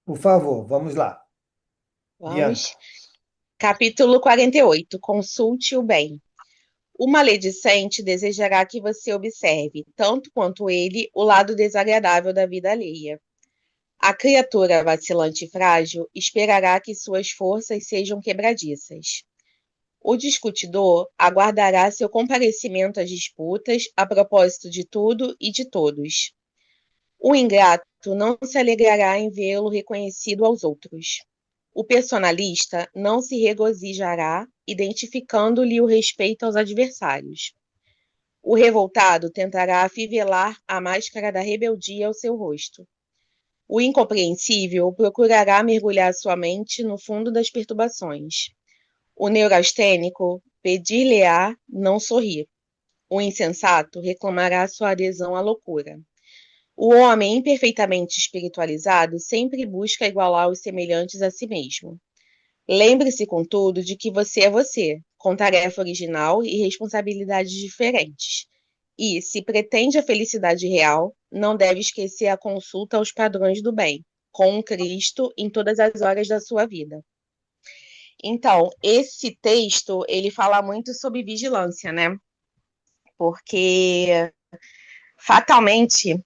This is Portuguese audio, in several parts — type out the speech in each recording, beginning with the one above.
Por favor, vamos lá. Bianca. Vamos. Capítulo 48. Consulte o bem. O maledicente desejará que você observe, tanto quanto ele, o lado desagradável da vida alheia. A criatura vacilante e frágil esperará que suas forças sejam quebradiças. O discutidor aguardará seu comparecimento às disputas a propósito de tudo e de todos. O ingrato não se alegrará em vê-lo reconhecido aos outros. O personalista não se regozijará identificando-lhe o respeito aos adversários. O revoltado tentará afivelar a máscara da rebeldia ao seu rosto. O incompreensível procurará mergulhar sua mente no fundo das perturbações. O neurastênico pedir-lhe-á não sorrir. O insensato reclamará sua adesão à loucura. O homem imperfeitamente espiritualizado sempre busca igualar os semelhantes a si mesmo. Lembre-se, contudo, de que você é você, com tarefa original e responsabilidades diferentes. E, se pretende a felicidade real, não deve esquecer a consulta aos padrões do bem, com o Cristo em todas as horas da sua vida. Então, esse texto, ele fala muito sobre vigilância, né? Porque, fatalmente,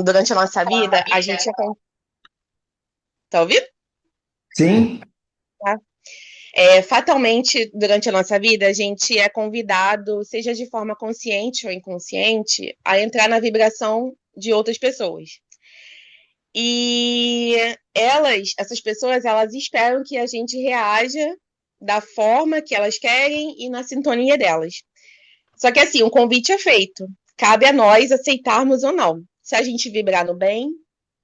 durante a nossa vida, a gente é... Tá ouvindo? Sim? Tá? Fatalmente, durante a nossa vida, a gente é convidado, seja de forma consciente ou inconsciente, a entrar na vibração de outras pessoas. E essas pessoas, elas esperam que a gente reaja da forma que elas querem e na sintonia delas. Só que assim, o convite é feito. Cabe a nós aceitarmos ou não. Se a gente vibrar no bem,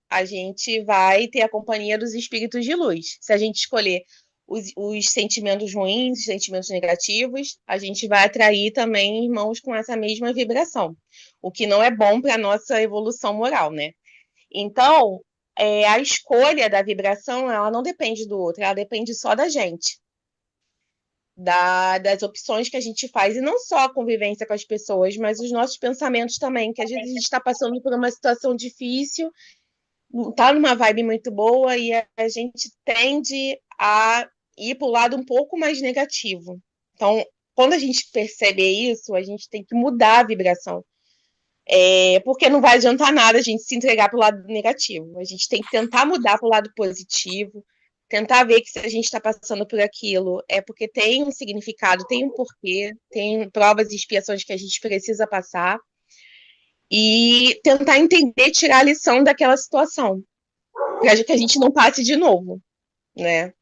a gente vai ter a companhia dos espíritos de luz. Se a gente escolher os sentimentos ruins, os sentimentos negativos, a gente vai atrair também irmãos com essa mesma vibração, o que não é bom para a nossa evolução moral, né? Então, a escolha da vibração, ela não depende do outro, ela depende só da gente. Das opções que a gente faz, e não só a convivência com as pessoas, mas os nossos pensamentos também, que às vezes a gente está passando por uma situação difícil, tá numa vibe muito boa e a gente tende a ir para o lado um pouco mais negativo. Então, quando a gente percebe isso, a gente tem que mudar a vibração. Porque não vai adiantar nada a gente se entregar para o lado negativo. A gente tem que tentar mudar para o lado positivo, tentar ver que se a gente está passando por aquilo é porque tem um significado, tem um porquê, tem provas e expiações que a gente precisa passar e tentar entender, tirar a lição daquela situação para que a gente não passe de novo, né?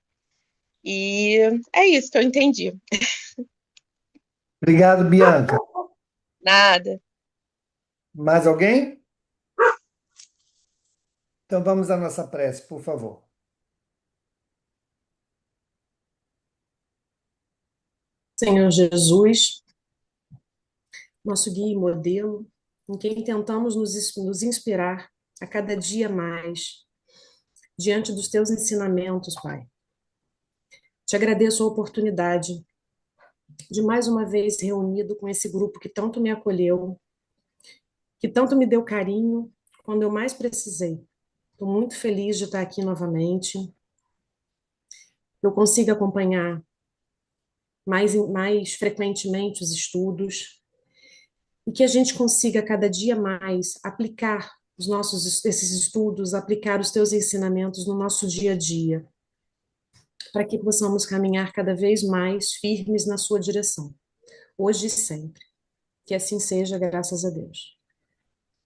E é isso que eu entendi. Obrigado, Bianca. Nada. Mais alguém? Então vamos à nossa prece, por favor. Senhor Jesus, nosso guia e modelo, em quem tentamos nos inspirar a cada dia mais diante dos teus ensinamentos, Pai. Te agradeço a oportunidade de mais uma vez reunido com esse grupo que tanto me acolheu, que tanto me deu carinho quando eu mais precisei. Estou muito feliz de estar aqui novamente. Eu consigo acompanhar mais frequentemente os estudos e que a gente consiga cada dia mais aplicar esses estudos, aplicar os teus ensinamentos no nosso dia a dia, para que possamos caminhar cada vez mais firmes na sua direção, hoje e sempre. Que assim seja, graças a Deus.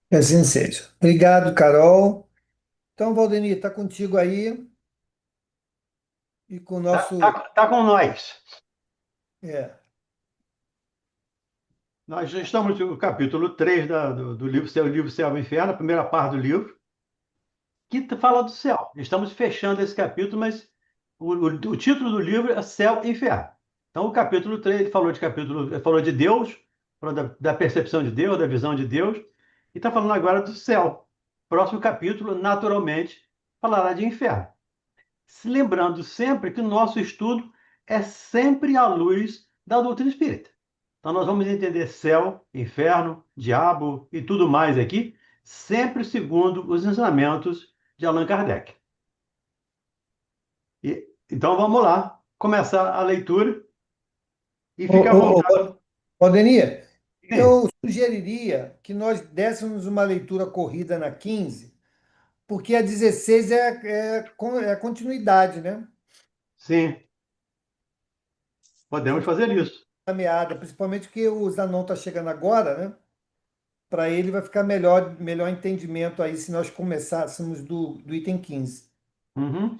Que assim seja. Obrigado, Carol. Então, Valdemir, está contigo aí e com o Tá com nós. É, Nós já estamos no capítulo 3 do livro Céu e Inferno, a primeira parte do livro, que fala do céu. Estamos fechando esse capítulo, mas o título do livro é Céu e Inferno. Então, o capítulo 3 ele falou de Deus, falou da percepção de Deus, da visão de Deus, e está falando agora do céu. Próximo capítulo, naturalmente, falará de inferno. Se lembrando sempre que o nosso estudo é sempre à luz da doutrina espírita. Então, nós vamos entender céu, inferno, diabo e tudo mais aqui, sempre segundo os ensinamentos de Allan Kardec. Então vamos lá, começar a leitura e Ô, fica à ô, vontade. ô, ô, Denir, Sim, eu sugeriria que nós dessemos uma leitura corrida na 15, porque a 16 é continuidade, né? sim, podemos fazer isso. A meada, principalmente porque o Zanon está chegando agora, né? Para ele vai ficar melhor entendimento aí se nós começássemos do item 15. Uhum.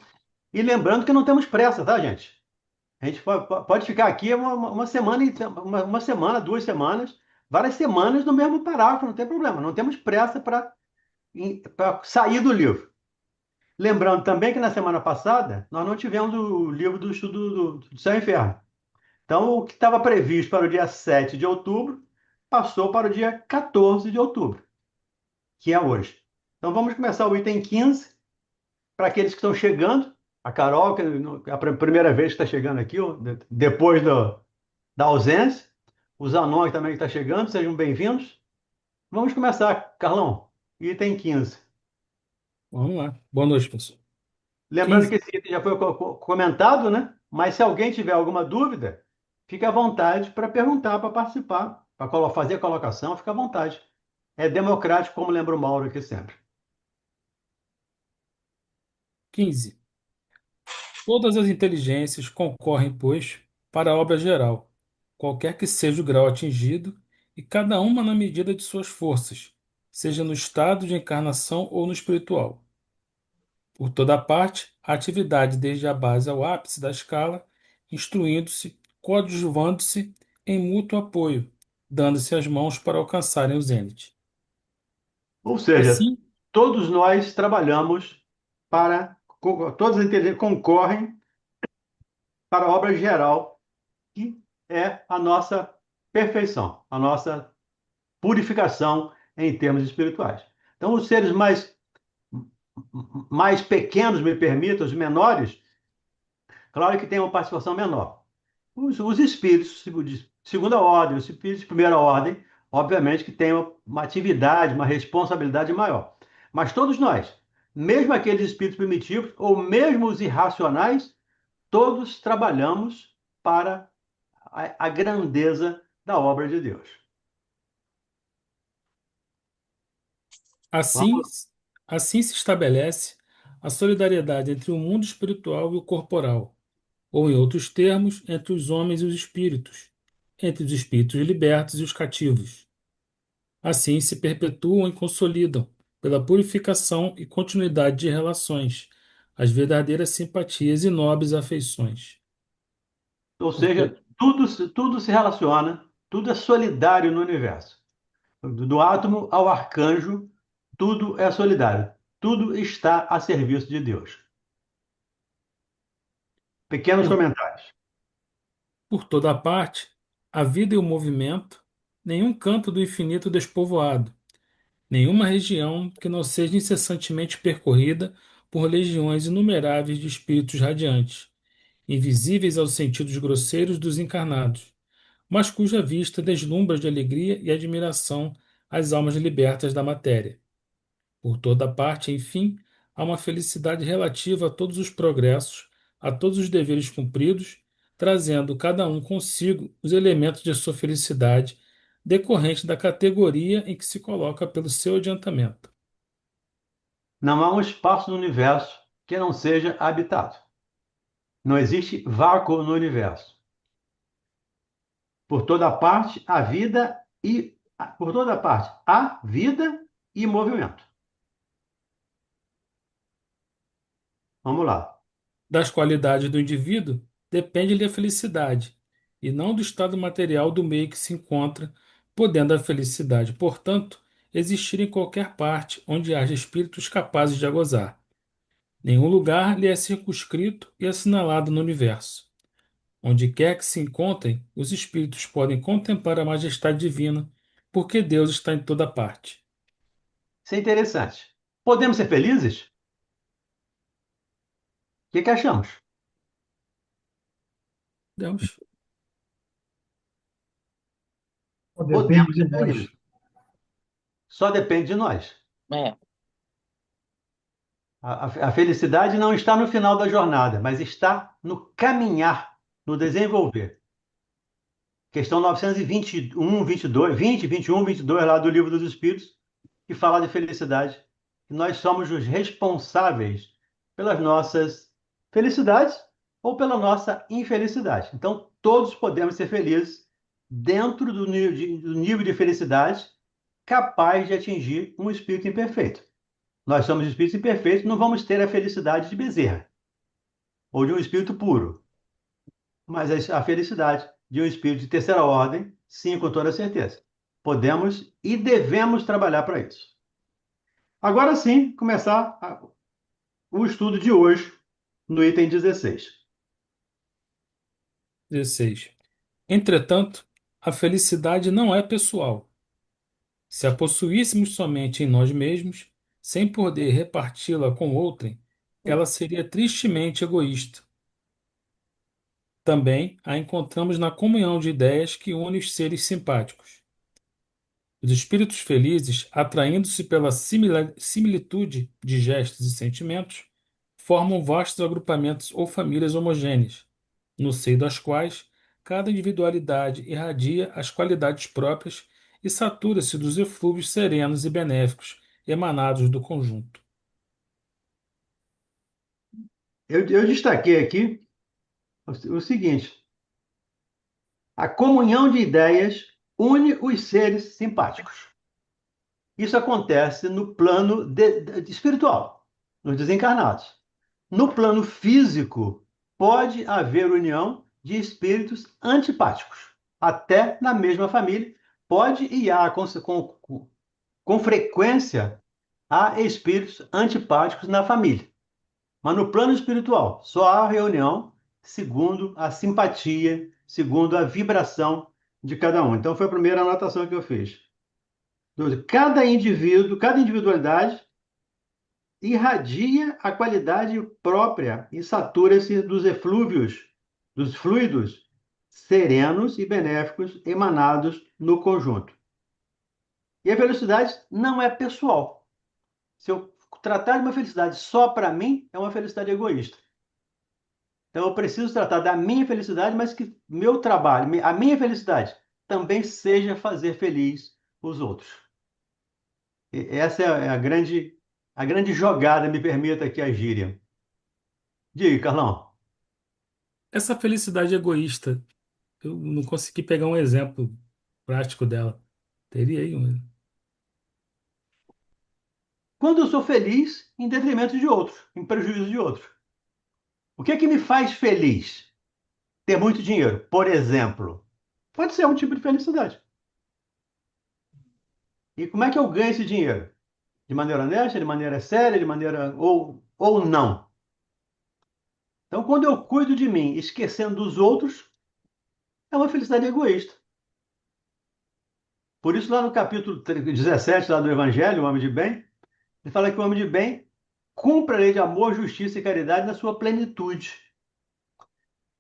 E lembrando que não temos pressa, tá, gente? A gente pode ficar aqui uma semana, uma semana, 2 semanas, várias semanas no mesmo parágrafo, não tem problema. Não temos pressa para sair do livro. Lembrando também que na semana passada nós não tivemos o livro do estudo do Céu e Inferno. Então, o que estava previsto para o dia 7 de outubro passou para o dia 14 de outubro, que é hoje. Então, vamos começar o item 15 para aqueles que estão chegando. A Carol, que é a primeira vez que está chegando aqui, depois da ausência. O Zanon que também está chegando, sejam bem-vindos. Vamos começar, Carlão. Item 15. Vamos lá. Boa noite, pessoal. Lembrando 15. que esse item já foi comentado, né? Mas se alguém tiver alguma dúvida, fique à vontade para perguntar, para participar, para fazer a colocação, fique à vontade. É democrático, como lembra o Mauro aqui sempre. 15. Todas as inteligências concorrem, pois, para a obra geral, qualquer que seja o grau atingido, e cada uma na medida de suas forças, seja no estado de encarnação ou no espiritual. Por toda parte, a atividade desde a base ao ápice da escala, instruindo-se, coadjuvando-se em mútuo apoio, dando-se as mãos para alcançarem o zênite. Ou seja, Assim, todos nós trabalhamos todas as inteligências concorrem para a obra geral, que é a nossa perfeição, a nossa purificação em termos espirituais. Então, os seres mais pequenos, me permitam, os menores, claro que tem uma participação menor. Os espíritos de segunda ordem, os espíritos de primeira ordem, obviamente que têm uma atividade, uma responsabilidade maior. Mas todos nós, mesmo aqueles espíritos primitivos, ou mesmo os irracionais, todos trabalhamos para a grandeza da obra de Deus. assim, Vamos? assim se estabelece a solidariedade entre o mundo espiritual e o corporal, ou, em outros termos, entre os homens e os espíritos, entre os espíritos libertos e os cativos. Assim se perpetuam e consolidam, pela purificação e continuidade de relações, as verdadeiras simpatias e nobres afeições. Ou Portanto, seja, tudo se relaciona, tudo é solidário no universo. Do átomo ao arcanjo, tudo é solidário. Tudo está a serviço de Deus. Pequenos por, comentários. por toda a parte, a vida e o movimento, nenhum canto do infinito despovoado, nenhuma região que não seja incessantemente percorrida por legiões inumeráveis de espíritos radiantes, invisíveis aos sentidos grosseiros dos encarnados, mas cuja vista deslumbra de alegria e admiração as almas libertas da matéria. Por toda parte, enfim, há uma felicidade relativa a todos os progressos, a todos os deveres cumpridos, trazendo cada um consigo os elementos de sua felicidade decorrente da categoria em que se coloca pelo seu adiantamento. Não há um espaço no universo que não seja habitado. Não existe vácuo no universo. Por toda parte, a vida e por toda parte, há vida e movimento. Vamos lá. Das qualidades do indivíduo depende-lhe a felicidade, e não do estado material do meio que se encontra, podendo a felicidade, portanto, existir em qualquer parte onde haja espíritos capazes de a gozar. Nenhum lugar lhe é circunscrito e assinalado no universo. Onde quer que se encontrem, os espíritos podem contemplar a majestade divina, porque Deus está em toda parte. Isso é interessante. Podemos ser felizes? O que achamos? Deus. Depende Podemos de ser nós. felizes. Só depende de nós. É. A felicidade não está no final da jornada, mas está no caminhar, no desenvolver. Questão 921, 22, 20, 21, 22 lá do Livro dos Espíritos, que fala de felicidade. E nós somos os responsáveis pelas nossas felicidades ou pela nossa infelicidade. Então, todos podemos ser felizes dentro do nível de felicidade capaz de atingir um espírito imperfeito. Nós somos espíritos imperfeitos, não vamos ter a felicidade de Bezerra ou de um espírito puro, mas a felicidade de um espírito de terceira ordem, sim, com toda certeza. Podemos e devemos trabalhar para isso. Agora sim, começar o estudo de hoje no item 16. 16. Entretanto, a felicidade não é pessoal. Se a possuíssemos somente em nós mesmos, sem poder reparti-la com outrem, ela seria tristemente egoísta. Também a encontramos na comunhão de ideias que une os seres simpáticos. Os espíritos felizes, atraindo-se pela similitude de gestos e sentimentos, formam vastos agrupamentos ou famílias homogêneas, no seio das quais cada individualidade irradia as qualidades próprias e satura-se dos eflúvios serenos e benéficos emanados do conjunto. Eu destaquei aqui o seguinte: a comunhão de ideias une os seres simpáticos. Isso acontece no plano espiritual, nos desencarnados. No plano físico, pode haver união de espíritos antipáticos. Até na mesma família, pode e há com frequência há espíritos antipáticos na família. Mas no plano espiritual, só há reunião segundo a simpatia, segundo a vibração de cada um. Então, foi a primeira anotação que eu fiz. Cada indivíduo, cada individualidade irradia a qualidade própria e satura-se dos eflúvios, dos fluidos serenos e benéficos emanados no conjunto. E a felicidade não é pessoal. Se eu tratar de uma felicidade só para mim, é uma felicidade egoísta. Então eu preciso tratar da minha felicidade, mas que meu trabalho, a minha felicidade, também seja fazer feliz os outros. E essa é a grande jogada, me permita aqui a gíria. Diga, Carlão. Essa felicidade egoísta, eu não consegui pegar um exemplo prático dela. Teria aí um. Quando eu sou feliz em detrimento de outros, em prejuízo de outros. O que é que me faz feliz? Ter muito dinheiro, por exemplo. Pode ser um tipo de felicidade. E como é que eu ganho esse dinheiro? De maneira honesta, de maneira séria, de maneira ou não? Então, quando eu cuido de mim, esquecendo dos outros, é uma felicidade egoísta. Por isso, lá no capítulo 17 lá do Evangelho, o homem de bem, ele fala que o homem de bem cumpre a lei de amor, justiça e caridade na sua plenitude.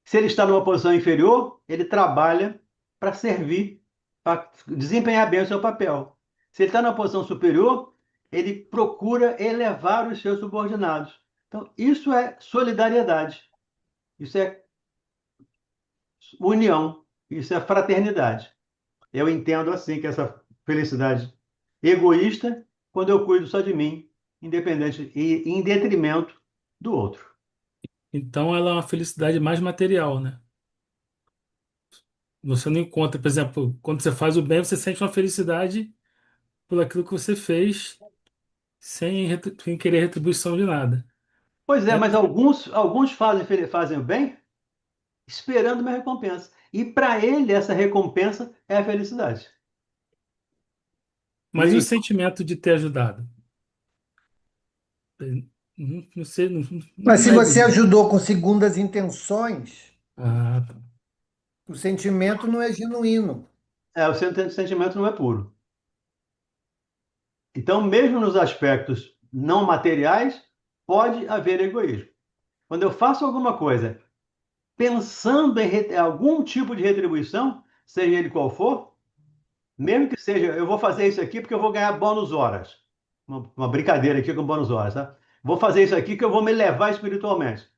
Se ele está numa posição inferior, ele trabalha para servir, para desempenhar bem o seu papel. Se ele está numa posição superior, ele procura elevar os seus subordinados. Então, isso é solidariedade, isso é união, isso é fraternidade. Eu entendo assim que essa felicidade egoísta, quando eu cuido só de mim, independente e em detrimento do outro. Então ela é uma felicidade mais material, né? Você não encontra, por exemplo, quando você faz o bem, você sente uma felicidade por aquilo que você fez sem querer retribuição de nada. Pois é, É, mas alguns fazem o bem esperando uma recompensa. E para ele, essa recompensa é a felicidade. mas e o E, sentimento de ter ajudado? Não sei, Mas se não é você egoísmo. ajudou com segundas intenções, Ah, tá. o sentimento não é genuíno. o sentimento não é puro. Então, mesmo nos aspectos não materiais, pode haver egoísmo. Quando eu faço alguma coisa pensando em algum tipo de retribuição, seja ele qual for, mesmo que seja, eu vou fazer isso aqui porque eu vou ganhar bônus horas. Uma brincadeira aqui com bônus horas, tá? vou fazer isso aqui que eu vou me levar espiritualmente.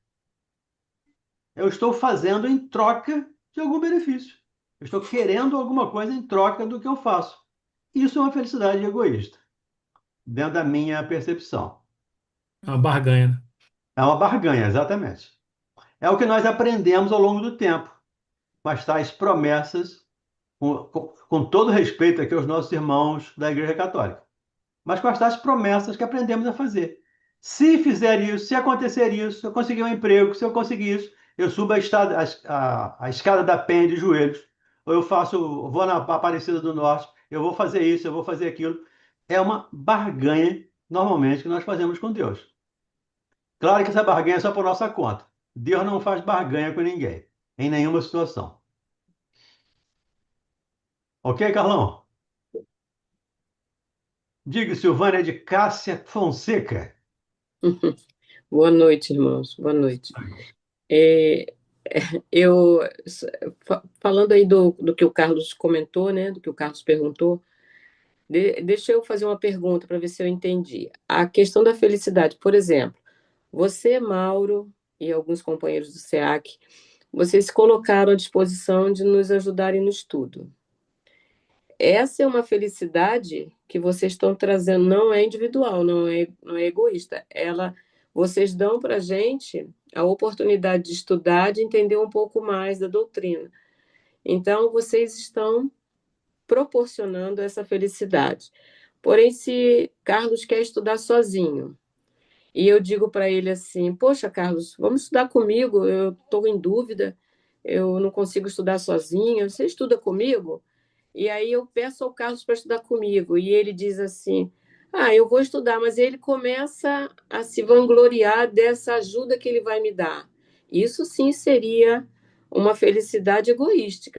Eu estou fazendo em troca de algum benefício. Eu estou querendo alguma coisa em troca do que eu faço. Isso é uma felicidade egoísta, dentro da minha percepção. É uma barganha, né? É uma barganha, exatamente. É o que nós aprendemos ao longo do tempo, com as tais promessas, com todo respeito aqui aos nossos irmãos da Igreja Católica, mas com as tais promessas que aprendemos a fazer. Se fizer isso, se acontecer isso, se eu conseguir um emprego, se eu conseguir isso, eu subo a escada da penha de joelhos, ou eu faço, vou na Aparecida do Norte, eu vou fazer isso, eu vou fazer aquilo. É uma barganha, normalmente, que nós fazemos com Deus. Claro que essa barganha é só por nossa conta. Deus não faz barganha com ninguém, em nenhuma situação. Ok, Carlão? Diga, Silvânia de Cássia Fonseca. Boa noite, irmãos. Boa noite. É, eu, falando aí do que o Carlos comentou, né, do que o Carlos perguntou, deixa eu fazer uma pergunta para ver se eu entendi. A questão da felicidade, por exemplo, você, Mauro, e alguns companheiros do SEAC, vocês se colocaram à disposição de nos ajudarem no estudo. Essa é uma felicidade que vocês estão trazendo, não é individual, não é egoísta. Vocês dão para a gente a oportunidade de estudar, de entender um pouco mais da doutrina. Então, vocês estão proporcionando essa felicidade. Porém, se Carlos quer estudar sozinho, e eu digo para ele assim: Poxa, Carlos, vamos estudar comigo, eu estou em dúvida, eu não consigo estudar sozinho, você estuda comigo? E aí eu peço ao Carlos para estudar comigo, e ele diz assim: Ah, eu vou estudar, mas ele começa a se vangloriar dessa ajuda que ele vai me dar. Isso sim seria uma felicidade egoísta,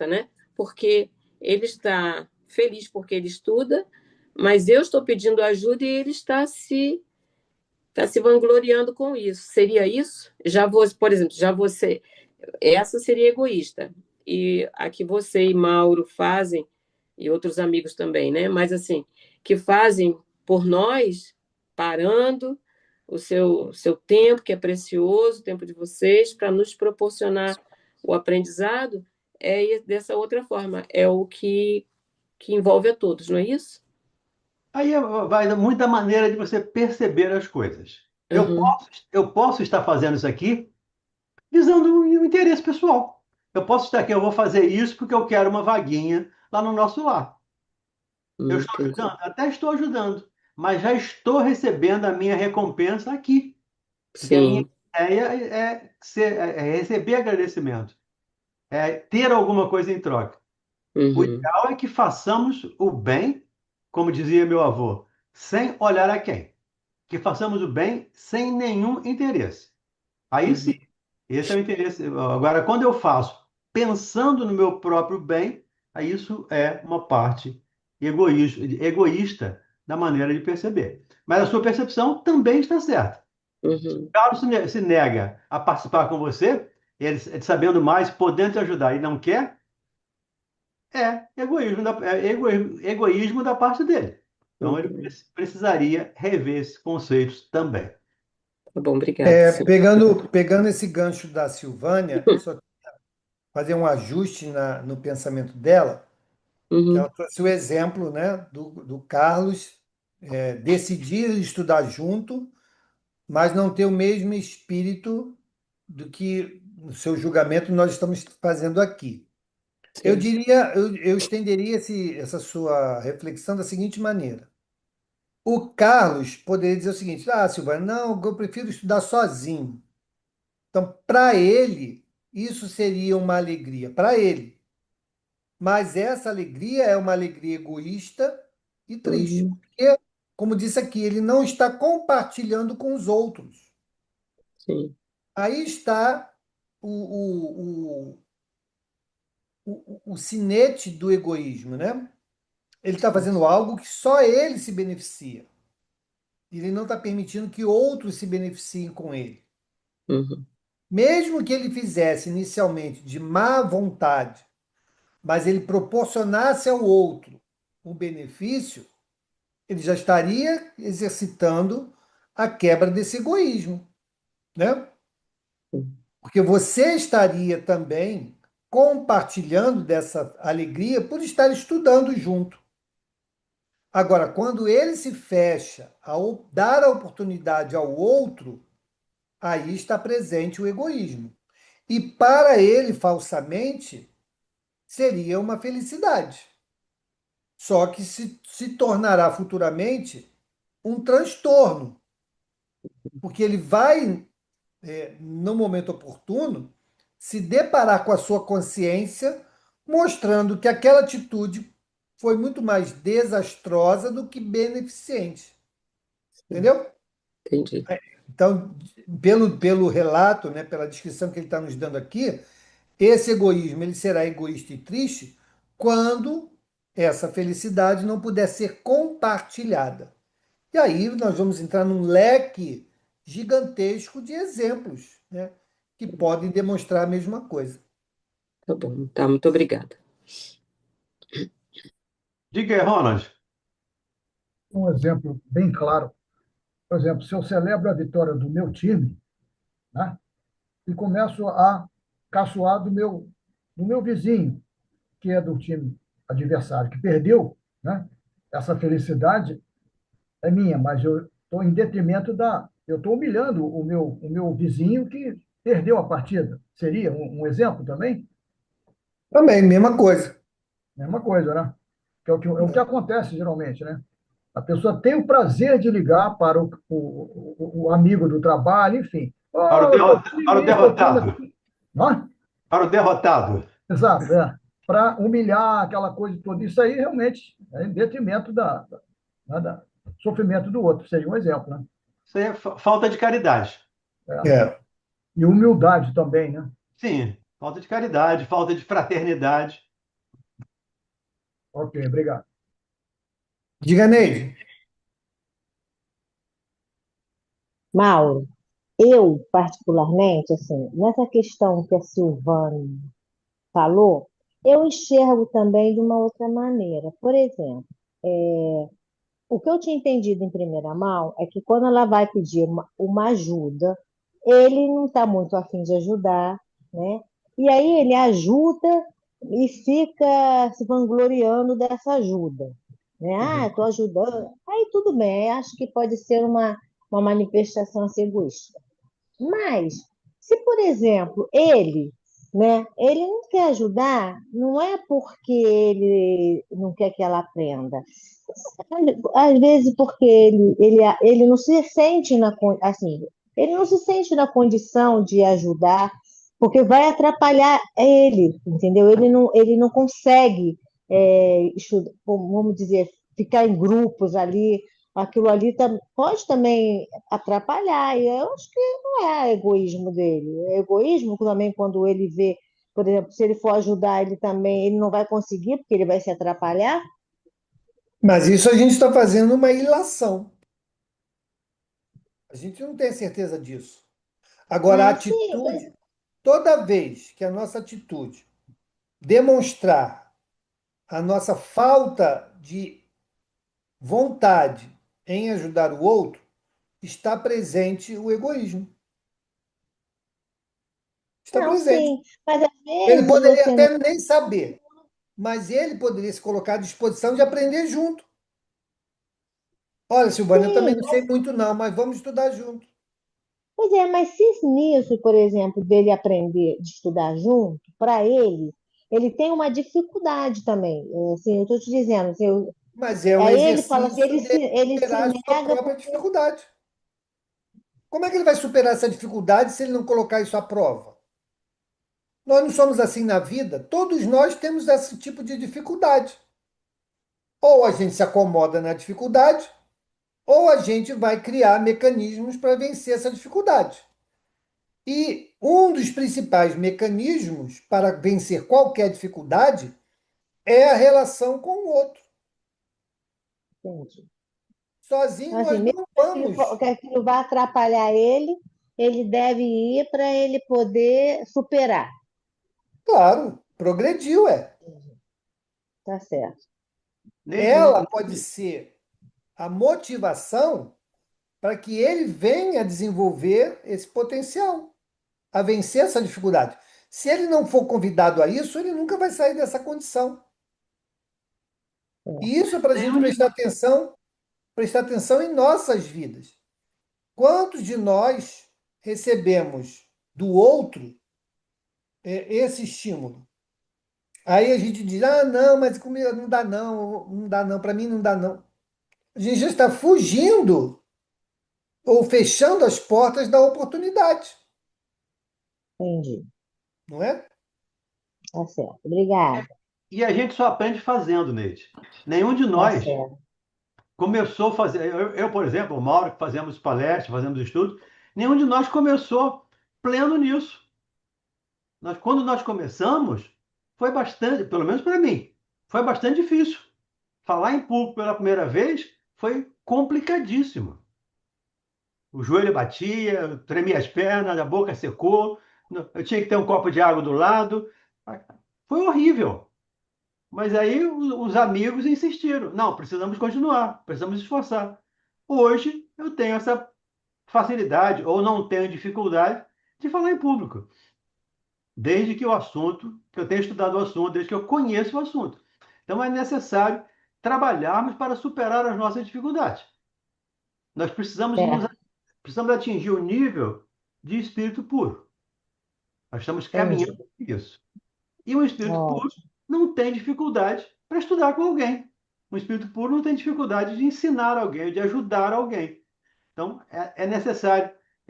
né? Porque ele está feliz porque ele estuda, mas eu estou pedindo ajuda e ele está se vangloriando com isso. Seria isso? Por exemplo, essa seria egoísta. E a que você e Mauro fazem, e outros amigos também, né? Mas assim, que fazem por nós, parando seu tempo, que é precioso, o tempo de vocês, para nos proporcionar o aprendizado, é dessa outra forma. É o que envolve a todos, não é isso? Aí vai muito da maneira de você perceber as coisas. Uhum, Eu posso estar fazendo isso aqui visando um interesse pessoal. Eu posso estar aqui, eu vou fazer isso porque eu quero uma vaguinha lá no nosso lar. Eu estou entendi. ajudando? Até estou ajudando, mas já estou recebendo a minha recompensa aqui. Porque a minha Sim. ideia é receber agradecimento, é ter alguma coisa em troca. O Uhum, ideal é que façamos o bem, como dizia meu avô, sem olhar a quem. Que façamos o bem sem nenhum interesse. Aí sim, uhum, esse é o interesse. Agora, quando eu faço pensando no meu próprio bem, aí isso é uma parte egoísta da maneira de perceber. Mas a sua percepção também está certa. uhum, Carlos se nega a participar com você, ele sabendo mais, podendo te ajudar e não quer, egoísmo da parte dele. Então, ele uhum. precisaria rever esses conceitos também. Tá bom, obrigada. Sim. Pegando esse gancho da Silvânia, só fazer um ajuste no pensamento dela, que ela Uhum, trouxe o exemplo, né, do Carlos decidir estudar junto, mas não ter o mesmo espírito do que no seu julgamento nós estamos fazendo aqui. Eu sim. diria, eu estenderia essa sua reflexão da seguinte maneira. O Carlos poderia dizer o seguinte: Ah, Silvana, não, eu prefiro estudar sozinho. Então, para ele, isso seria uma alegria, para ele. Mas essa alegria é uma alegria egoísta e triste, Uhum, porque, como disse aqui, ele não está compartilhando com os outros. sim. Aí está o cinete do egoísmo, né? Ele está fazendo algo que só ele se beneficia. Ele não está permitindo que outros se beneficiem com ele. Uhum, Mesmo que ele fizesse inicialmente de má vontade, mas ele proporcionasse ao outro um benefício, ele já estaria exercitando a quebra desse egoísmo, né? Porque você estaria também compartilhando dessa alegria por estar estudando junto. Agora, quando ele se fecha ao dar a oportunidade ao outro, aí está presente o egoísmo. E para ele, falsamente, seria uma felicidade. Só que se tornará futuramente um transtorno, porque ele vai, no momento oportuno, se deparar com a sua consciência, mostrando que aquela atitude foi muito mais desastrosa do que beneficente. Entendeu? Entendi. Então, pelo relato, né, pela descrição que ele está nos dando aqui, esse egoísmo ele será egoísta e triste quando essa felicidade não puder ser compartilhada. E aí nós vamos entrar num leque gigantesco de exemplos, né, que podem demonstrar a mesma coisa. Tá bom, tá, muito obrigada. Diga aí, Ronald. Um exemplo bem claro. Por exemplo, se eu celebro a vitória do meu time, né, e começo a caçoar do meu vizinho, que é do time adversário, que perdeu, né, essa felicidade é minha, mas eu estou em detrimento da. Eu estou humilhando o meu vizinho que perdeu a partida. Seria um exemplo também? Também, mesma coisa. Mesma coisa, né? Que é o que acontece geralmente, né? A pessoa tem o prazer de ligar para o amigo do trabalho, enfim. Para o, Oh, para o teu time derrotado. aqui. Não é? Para o derrotado. Exato, é. Para humilhar aquela coisa toda. Isso aí realmente é em detrimento da sofrimento do outro. Seria um exemplo, né? Isso aí é falta de caridade. É. É. E humildade também, né? Sim, falta de caridade, falta de fraternidade. Ok, obrigado. Diga, Neide. Mauro, eu, particularmente, assim, nessa questão que a Silvana falou, eu enxergo também de uma outra maneira. Por exemplo, o que eu tinha entendido em primeira mão é que quando ela vai pedir uma ajuda, ele não está muito afim de ajudar, né? E aí ele ajuda e fica se vangloriando dessa ajuda, né? Ah, estou ajudando. Aí tudo bem, acho que pode ser uma manifestação assim, egoísta. Mas, se, por exemplo, ele, né, ele não quer ajudar, não é porque ele não quer que ela aprenda. Às vezes porque ele não se sente assim, ele não se sente na condição de ajudar, porque vai atrapalhar ele, entendeu? Ele não consegue, vamos dizer, ficar em grupos ali, aquilo ali pode também atrapalhar, e eu acho que não é egoísmo dele, é egoísmo também quando ele vê, por exemplo, se ele for ajudar ele também, ele não vai conseguir, porque ele vai se atrapalhar. Mas isso a gente está fazendo uma ilação. A gente não tem certeza disso. Agora, a É, sim, atitude, toda vez que a nossa atitude demonstrar a nossa falta de vontade em ajudar o outro, está presente o egoísmo. Está não, presente. sim, mas às Ele vezes poderia você não. até nem saber, mas ele poderia se colocar à disposição de aprender junto. Olha, Silvana, eu também Sim, não sei muito não, mas vamos estudar junto. pois é, mas se nisso, por exemplo, dele aprender de estudar junto, para ele tem uma dificuldade também. Assim, eu estou te dizendo, assim, Mas é um aí ele fala assim, exercício de ele se superar a sua nega própria porque. dificuldade. Como é que ele vai superar essa dificuldade se ele não colocar isso à prova? Nós não somos assim na vida, todos nós temos esse tipo de dificuldade. Ou a gente se acomoda na dificuldade, ou a gente vai criar mecanismos para vencer essa dificuldade. E um dos principais mecanismos para vencer qualquer dificuldade é a relação com o outro. Entendi. Sozinho Então, assim, nós mesmo não que aquilo, vamos. que aquilo vá atrapalhar ele deve ir para ele poder superar. Claro, progrediu, é. Tá certo. Ela pode ser a motivação para que ele venha a desenvolver esse potencial, a vencer essa dificuldade. Se ele não for convidado a isso, ele nunca vai sair dessa condição. E isso é para a gente Nenhum de prestar atenção em nossas vidas. Quantos de nós recebemos do outro esse estímulo? Aí a gente diz, ah, não, mas comigo não dá não, não dá não, para mim não dá não. A gente já está fugindo ou fechando as portas da oportunidade, Entendi. não é? Tá certo. Obrigada. E a gente só aprende fazendo, Neide. Nenhum de Tá nós certo. começou a fazer. Por exemplo, o Mauro, que fazemos palestras, fazemos estudos, nenhum de nós começou pleno nisso. Quando nós começamos, foi bastante, pelo menos para mim, foi bastante difícil. Falar em público pela primeira vez foi complicadíssimo. O joelho batia, tremia as pernas, a boca secou, eu tinha que ter um copo de água do lado. Foi horrível. Mas aí os amigos insistiram. Não, precisamos continuar, precisamos esforçar. Hoje eu tenho essa facilidade, ou não tenho dificuldade, de falar em público. Desde que eu tenho estudado o assunto, desde que eu conheço o assunto. Então é necessário trabalharmos para superar as nossas dificuldades. Nós Certo. precisamos atingir o nível de espírito puro. Nós estamos caminhando Entendi. para isso. E um espírito puro Ótimo. não tem dificuldade para estudar com alguém. Um espírito puro não tem dificuldade de ensinar alguém, de ajudar alguém. Então,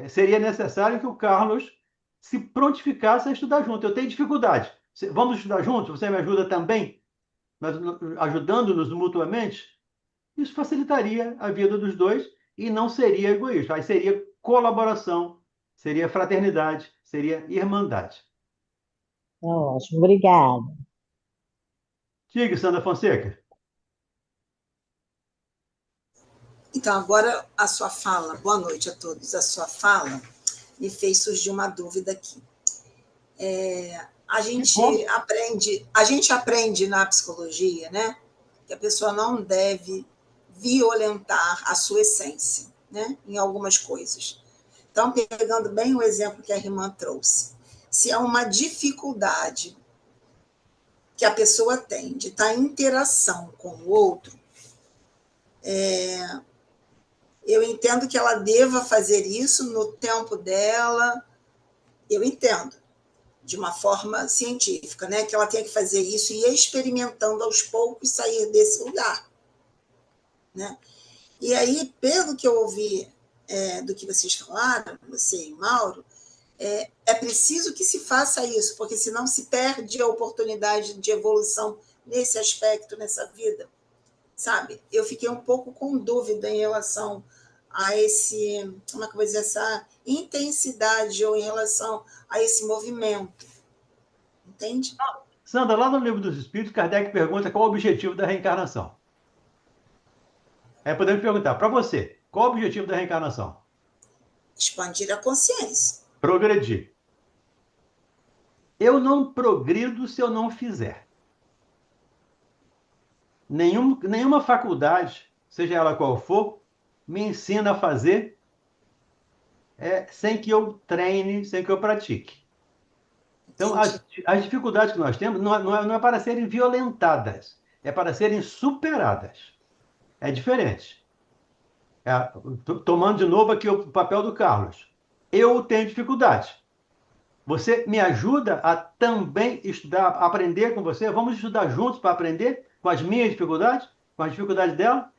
seria necessário que o Carlos se prontificasse a estudar junto. Eu tenho dificuldade. Vamos estudar juntos? Você me ajuda também? Nós ajudando-nos mutuamente? Isso facilitaria a vida dos dois e não seria egoísmo. Aí seria colaboração, seria fraternidade, seria irmandade. Tá ótimo. Obrigada. Diga, Sandra Fonseca. Então, agora a sua fala, boa noite a todos. A sua fala me fez surgir uma dúvida aqui. A gente aprende na psicologia, né, que a pessoa não deve violentar a sua essência, né, em algumas coisas. Então, pegando bem o exemplo que a irmã trouxe, se há uma dificuldade que a pessoa tem de estar em interação com o outro, eu entendo que ela deva fazer isso no tempo dela, eu entendo, de uma forma científica, né? Que ela tenha que fazer isso e ir experimentando aos poucos sair desse lugar, né? E aí, pelo que eu ouvi do que vocês falaram, você e o Mauro, é preciso que se faça isso, porque senão se perde a oportunidade de evolução nesse aspecto, nessa vida, sabe? Eu fiquei um pouco com dúvida em relação a como é que eu vou dizer, essa intensidade ou em relação a esse movimento, entende? Sandra, lá no Livro dos Espíritos, Kardec pergunta qual o objetivo da reencarnação. Aí podemos perguntar, para você, qual o objetivo da reencarnação? Expandir a consciência. Progredir. Eu não progrido se eu não fizer. Nenhuma faculdade, seja ela qual for, me ensina a fazer sem que eu treine, sem que eu pratique. Então, as dificuldades que nós temos não é para serem violentadas, é para serem superadas. É diferente. Tomando de novo aqui o papel do Carlos. Eu tenho dificuldade. Você me ajuda a também estudar, aprender com você? Vamos estudar juntos para aprender com as minhas dificuldades, com as dificuldades dela?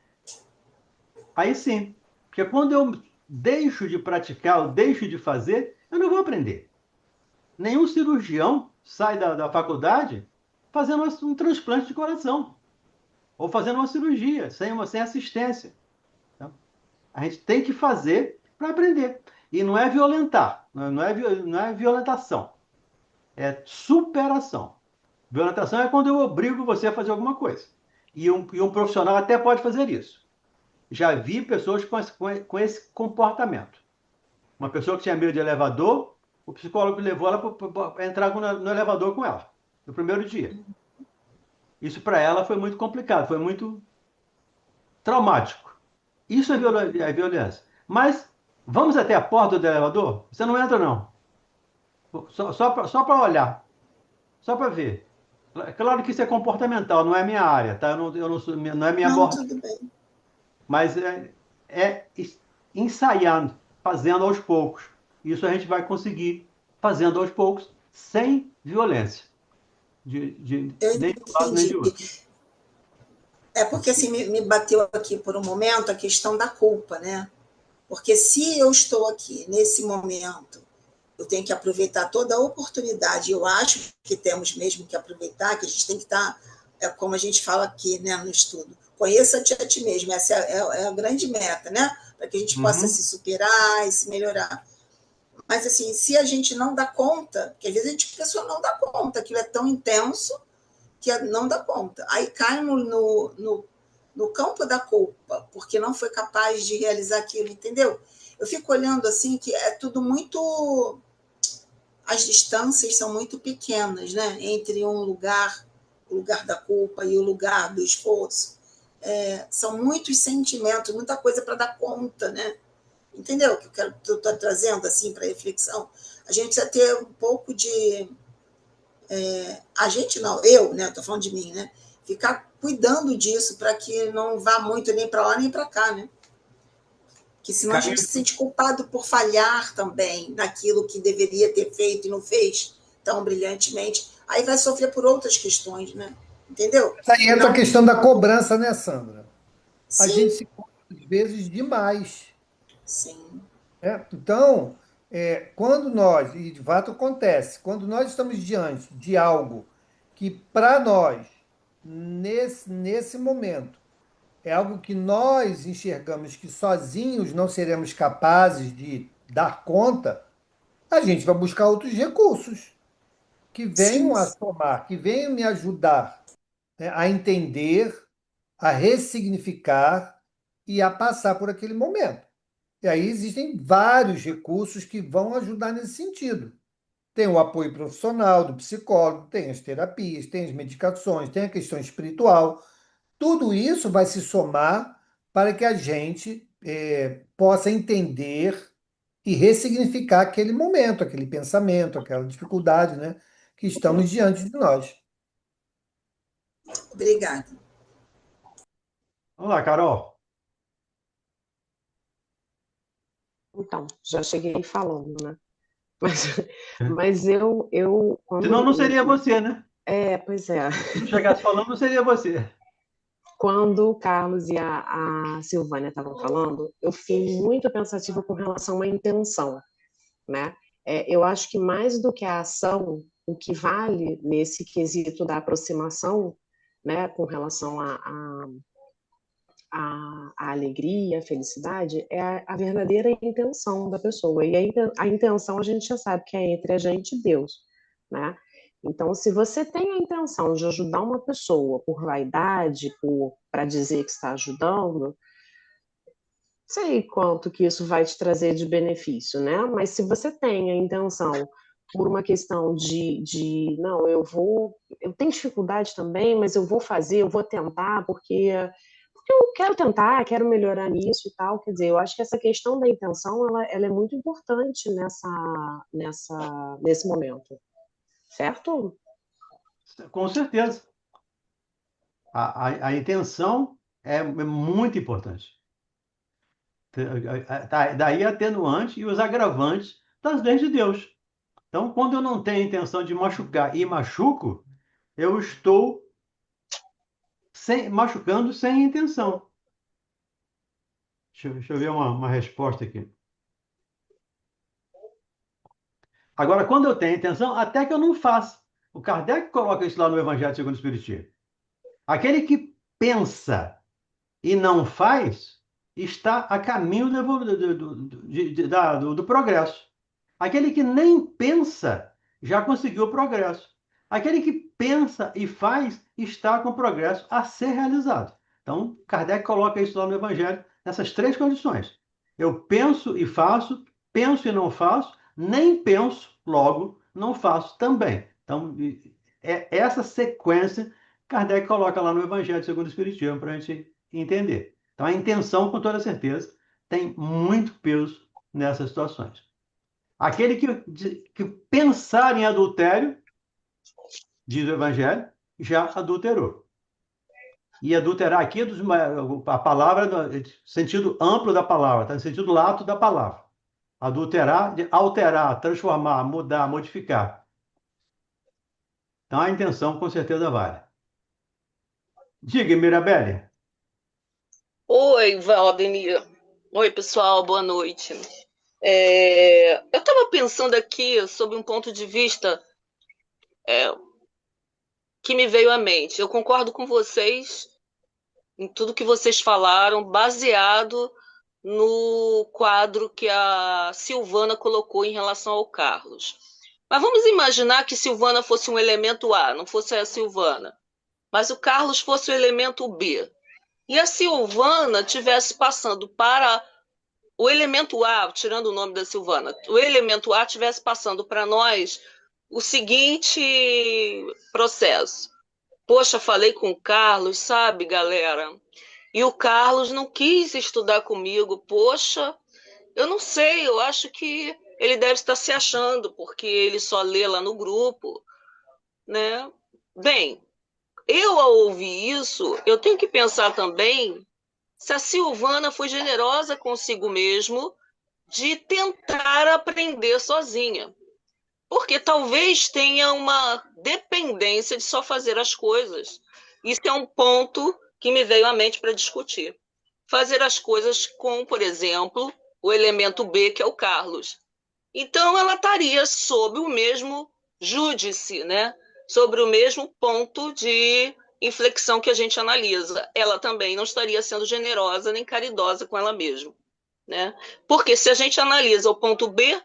Aí sim. Porque quando eu deixo de praticar, eu deixo de fazer, eu não vou aprender. Nenhum cirurgião sai da faculdade fazendo um transplante de coração ou fazendo uma cirurgia sem assistência. Então, a gente tem que fazer para aprender. E não é violentar, não é violentação, é superação. Violentação é quando eu obrigo você a fazer alguma coisa. E um profissional até pode fazer isso. Já vi pessoas com esse comportamento. Uma pessoa que tinha medo de elevador, o psicólogo levou ela para entrar no elevador com ela, no primeiro dia. Isso para ela foi muito complicado, foi muito traumático. Isso é violência. Mas vamos até a porta do elevador? Você não entra, não. Só para olhar, só para ver. Claro que isso é comportamental, não é minha área, tá? Eu não, não é minha Não, abordagem, tudo bem. mas é ensaiando, fazendo aos poucos. Isso a gente vai conseguir fazendo aos poucos, sem violência, Eu nem de um lado nem de entendi. outro. É porque assim, me bateu aqui por um momento a questão da culpa, né? Porque se eu estou aqui nesse momento, eu tenho que aproveitar toda a oportunidade. Eu acho que temos mesmo que aproveitar, que a gente tem que estar, como a gente fala aqui, né, no estudo, conheça-te a ti mesmo. Essa é a grande meta, né? Para que a gente possa Uhum. se superar e se melhorar. Mas assim, se a gente não dá conta, porque às vezes a pessoa não dá conta, aquilo é tão intenso que não dá conta. Aí cai no campo da culpa, porque não foi capaz de realizar aquilo, entendeu? Eu fico olhando assim que é tudo muito. As distâncias são muito pequenas, né? Entre o lugar da culpa e o lugar do esforço. São muitos sentimentos, muita coisa para dar conta, né? Entendeu o que eu estou trazendo assim para reflexão? A gente precisa ter um pouco de a gente não, eu, né? Estou falando de mim, né? Ficar cuidando disso para que não vá muito nem para lá nem para cá, né? Que senão a gente se sente culpado por falhar também naquilo que deveria ter feito e não fez tão brilhantemente. Aí vai sofrer por outras questões, né? Entendeu? Aí entra a Não, questão da cobrança, né, Sandra? A gente sim, se cobra às vezes demais. sim, Né? Então, quando nós, e de fato acontece, quando nós estamos diante de algo que para nós, nesse momento, é algo que nós enxergamos que sozinhos não seremos capazes de dar conta, a gente vai buscar outros recursos que sim, venham a somar, que venham me ajudar, né, a entender, a ressignificar e a passar por aquele momento. E aí existem vários recursos que vão ajudar nesse sentido. Tem o apoio profissional do psicólogo, tem as terapias, tem as medicações, tem a questão espiritual. Tudo isso vai se somar para que a gente possa entender e ressignificar aquele momento, aquele pensamento, aquela dificuldade, né, que estamos diante de nós. obrigada. Vamos lá, Carol. Então, já cheguei falando, né? Mas, mas eu Senão quando, não seria você, né? pois é, Se não chegasse falando, não seria você. quando o Carlos e a Silvânia estavam falando, eu fiquei muito pensativa com relação à intenção, né? Eu acho que mais do que a ação, o que vale nesse quesito da aproximação, né, com relação à alegria, à felicidade, é a verdadeira intenção da pessoa. E a intenção a gente já sabe que é entre a gente e Deus, né? Então, se você tem a intenção de ajudar uma pessoa por vaidade, para dizer que está ajudando, sei quanto que isso vai te trazer de benefício, né? Mas se você tem a intenção por uma questão não, eu tenho dificuldade também, mas eu vou fazer, eu vou tentar, porque eu quero tentar, quero melhorar nisso e tal, quer dizer, eu acho que essa questão da intenção, ela é muito importante nesse momento, certo? Com certeza. A intenção é muito importante. Daí a atenuante e os agravantes das leis de Deus. Então, quando eu não tenho a intenção de machucar e machuco, eu estou machucando sem intenção. Deixa eu ver uma resposta aqui. Agora, quando eu tenho intenção, até que eu não faça. O Kardec coloca isso lá no Evangelho segundo o Espiritismo. Aquele que pensa e não faz está a caminho do progresso. Aquele que nem pensa já conseguiu o progresso. Aquele que pensa e faz está com o progresso a ser realizado. Então, Kardec coloca isso lá no Evangelho, nessas três condições. Eu penso e não faço, nem penso, logo não faço também. Então, essa sequência Kardec coloca lá no Evangelho segundo o Espiritismo para a gente entender. Então, a intenção, com toda certeza, tem muito peso nessas situações. Aquele que pensar em adultério, diz o Evangelho, já adulterou. E adulterar aqui é a palavra, no sentido amplo da palavra, está no sentido lato da palavra. Adulterar, de alterar, transformar, mudar, modificar. Então a intenção com certeza vale. Diga, Mirabelle. Oi, Valdemir. Oi, pessoal, boa noite. Eu estava pensando aqui sobre um ponto de vista que me veio à mente. Eu concordo com vocês em tudo que vocês falaram, baseado no quadro que a Silvana colocou em relação ao Carlos. Mas vamos imaginar que Silvana fosse um elemento A, não fosse a Silvana, mas o Carlos fosse o elemento B. E a Silvana tivesse passando para o elemento A, tirando o nome da Silvana, o elemento A tivesse passando para nós o seguinte processo. Poxa, falei com o Carlos, sabe, galera? E o Carlos não quis estudar comigo. Poxa, eu não sei, eu acho que ele deve estar se achando, porque ele só lê lá no grupo, né? Bem, eu ao ouvir isso, eu tenho que pensar também se a Silvana foi generosa consigo mesmo de tentar aprender sozinha. Porque talvez tenha uma dependência de só fazer as coisas. Isso é um ponto que me veio à mente para discutir. Fazer as coisas com, por exemplo, o elemento B, que é o Carlos. Então, ela estaria sob o mesmo júdice, né? Sobre o mesmo ponto de inflexão que a gente analisa. Ela também não estaria sendo generosa nem caridosa com ela mesma, né? Porque se a gente analisa o ponto B,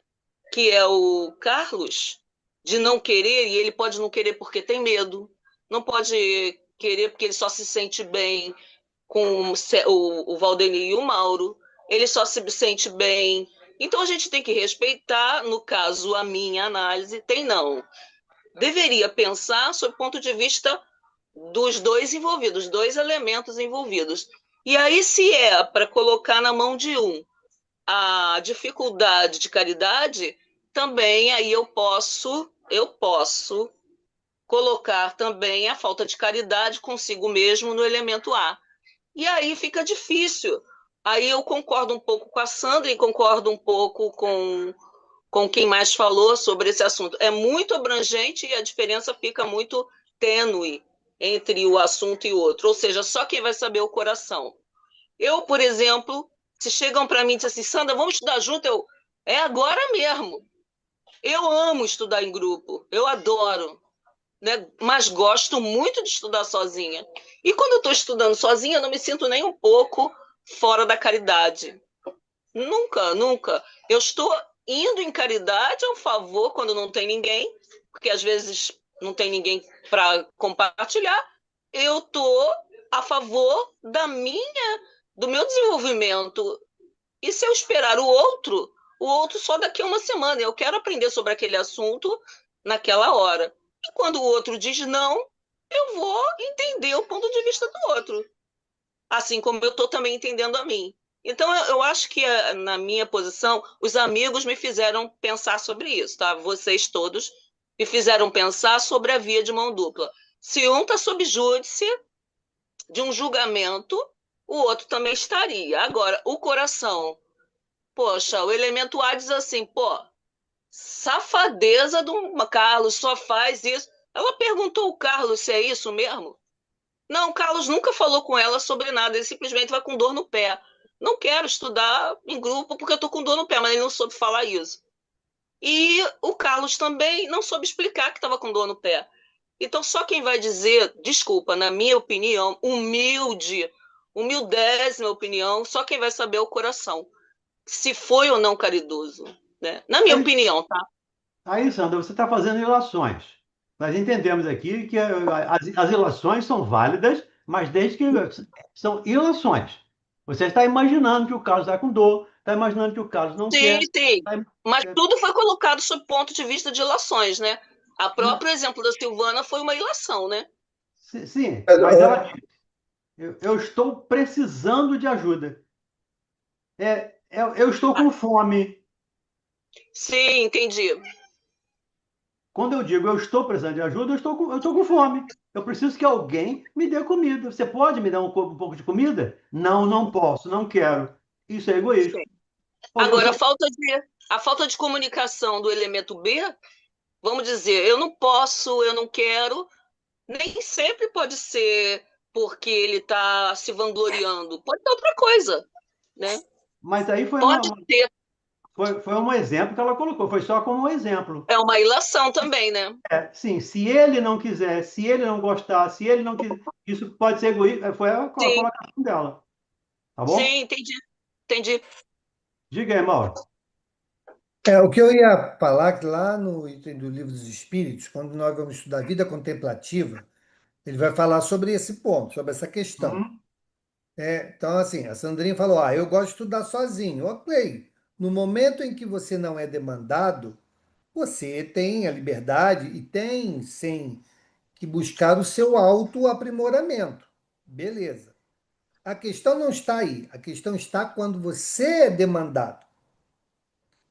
que é o Carlos, de não querer, e ele pode não querer porque tem medo, não pode querer porque ele só se sente bem com o Valdemir e o Mauro, ele só se sente bem. Então a gente tem que respeitar, no caso, a minha análise, tem não. Deveria pensar sob o ponto de vista dos dois envolvidos, dois elementos envolvidos. E aí, se é para colocar na mão de um a dificuldade de caridade, também aí eu posso colocar também a falta de caridade consigo mesmo no elemento A. E aí fica difícil. Aí eu concordo um pouco com a Sandra e concordo um pouco com quem mais falou sobre esse assunto. É muito abrangente e a diferença fica muito tênue entre o assunto e o outro. Ou seja, só quem vai saber é o coração. Eu, por exemplo, se chegam para mim e dizem assim, Sandra, vamos estudar junto? É agora mesmo. Eu amo estudar em grupo, eu adoro, né? Mas gosto muito de estudar sozinha. E quando eu estou estudando sozinha, eu não me sinto nem um pouco fora da caridade. Nunca, nunca. Eu estou indo em caridade a um favor quando não tem ninguém, porque às vezes não tem ninguém para compartilhar. Eu estou a favor do meu desenvolvimento. E se eu esperar o outro só daqui a uma semana. Eu quero aprender sobre aquele assunto naquela hora. E quando o outro diz não, eu vou entender o ponto de vista do outro. Assim como eu estou também entendendo a mim. Então, eu acho que, na minha posição, os amigos me fizeram pensar sobre isso, tá? Vocês todos me fizeram pensar sobre a via de mão dupla. Se um está sob júdice de um julgamento, o outro também estaria. Agora, o coração. Poxa, o elemento A diz assim, pô, safadeza do Carlos, só faz isso. Ela perguntou ao Carlos se é isso mesmo. Não, o Carlos nunca falou com ela sobre nada, ele simplesmente vai com dor no pé. Não quero estudar em grupo porque eu estou com dor no pé, mas ele não soube falar isso. E o Carlos também não soube explicar que estava com dor no pé. Então, só quem vai dizer, desculpa, na minha opinião, humildésima opinião, só quem vai saber é o coração. Se foi ou não caridoso, né? Na minha opinião, tá? Aí, Sandra, você está fazendo ilações. Nós entendemos aqui que as ilações são válidas, mas desde que são ilações. Você está imaginando que o Carlos está com dor, está imaginando que o Carlos não quer. Sim. Mas tudo foi colocado sob ponto de vista de ilações, né? A próprio exemplo da Silvana foi uma ilação, né? Sim, mas ela disse, eu estou precisando de ajuda. Eu estou com fome. Sim, entendi. Quando eu digo eu estou precisando de ajuda, eu estou com fome. Eu preciso que alguém me dê comida. Você pode me dar um pouco de comida? Não, não posso, não quero. Isso é egoísmo. Sim. Ou Agora, você a falta de comunicação do elemento B, vamos dizer, eu não posso, eu não quero, nem sempre pode ser porque ele está se vangloriando. Pode ser outra coisa, né? Mas aí Pode ser, foi um exemplo que ela colocou, foi só como um exemplo. é uma ilação também, né? Sim, se ele não quiser, se ele não gostar, se ele não quiser, isso pode ser egoísmo, foi a Sim, colocação dela, tá bom? sim, entendi, entendi. Diga aí, Mauro. O que eu ia falar que lá no item do Livro dos Espíritos, quando nós vamos estudar a vida contemplativa, ele vai falar sobre esse ponto, sobre essa questão. Uhum. Então, assim, a Sandrinha falou: eu gosto de estudar sozinho. Ok. No momento em que você não é demandado, você tem a liberdade e tem, sim, que buscar o seu autoaprimoramento. Beleza. A questão não está aí. A questão está quando você é demandado.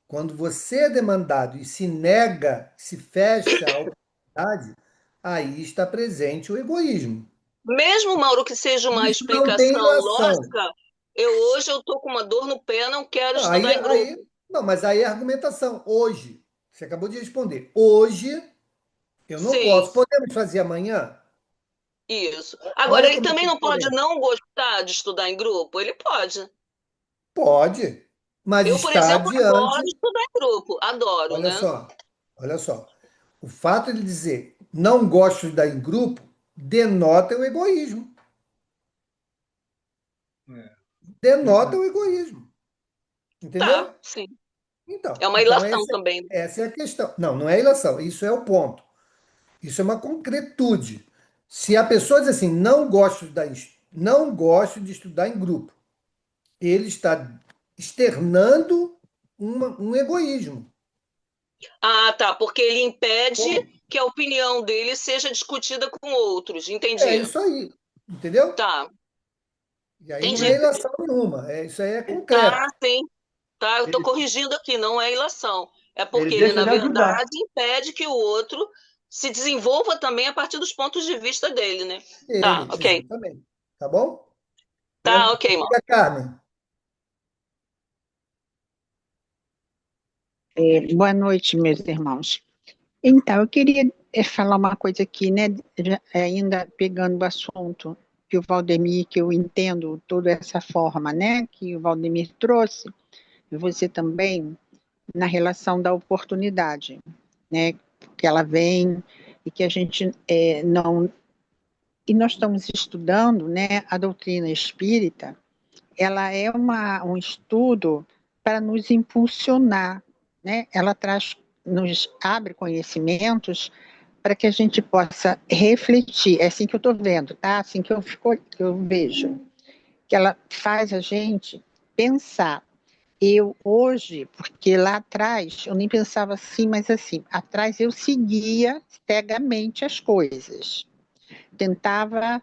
Quando você é demandado e se nega, se fecha à oportunidade, aí está presente o egoísmo. Mesmo, Mauro, que seja uma Isso não tem explicação ilação. lógica, hoje eu estou com uma dor no pé, não quero Não, estudar em grupo. não, mas aí é argumentação. Hoje, você acabou de responder. Hoje, eu não Sim, posso. Podemos fazer amanhã? isso. Agora, Olha ele como é também não pode diferente. não gostar de estudar em grupo? Ele pode. Pode, mas Eu, por está exemplo, adoro diante. estudar em grupo, adoro, Olha né? só, olha só. O fato de dizer não gosto de estudar em grupo denota o egoísmo. Denota Verdade. o egoísmo. Tá, Entendeu? sim. Então, É uma então ilação essa, também, né? essa é a questão. Não, não é ilação. Isso é o ponto. Isso é uma concretude. Se a pessoa diz assim, não gosto de estudar em grupo, ele está externando um egoísmo. Ah, tá, porque ele impede Como? que a opinião dele seja discutida com outros. É Entendi. isso aí. Entendeu? Tá, E aí não é entendi. ilação nenhuma. Isso aí é Tá, concreto. sim. Tá, eu estou Ele, corrigindo aqui, não é ilação. É ele porque ele, deixa na de ajudar. verdade, impede que o outro se desenvolva também a partir dos pontos de vista dele, né? Tá, Ele, ok. exatamente. Tá bom? Tá, ok, irmão. Diga, Carmen. Boa noite, meus irmãos. Então, eu queria falar uma coisa aqui, né? Ainda pegando o assunto que o Valdemir, que eu entendo toda essa forma, né? Que o Valdemir trouxe, e você também, na relação da oportunidade, né? Que ela vem e que a gente não. E nós estamos estudando, né? A doutrina espírita, ela é um estudo para nos impulsionar, né? Ela nos abre conhecimentos para que a gente possa refletir. É assim que eu estou vendo, tá? Assim que eu vejo. Que ela faz a gente pensar. Eu hoje, porque lá atrás eu nem pensava assim, mas assim, atrás eu seguia cegamente as coisas. Tentava,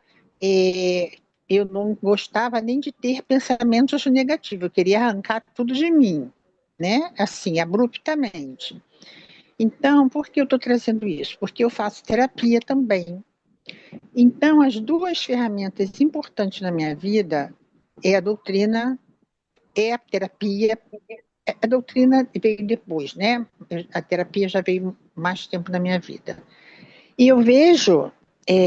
eu não gostava nem de ter pensamentos negativos, eu queria arrancar tudo de mim, né? Assim, abruptamente. Então, por que eu estou trazendo isso? Porque eu faço terapia também. Então, as duas ferramentas importantes na minha vida é a doutrina, é a terapia. A doutrina veio depois, né? A terapia já veio mais tempo na minha vida. E eu vejo,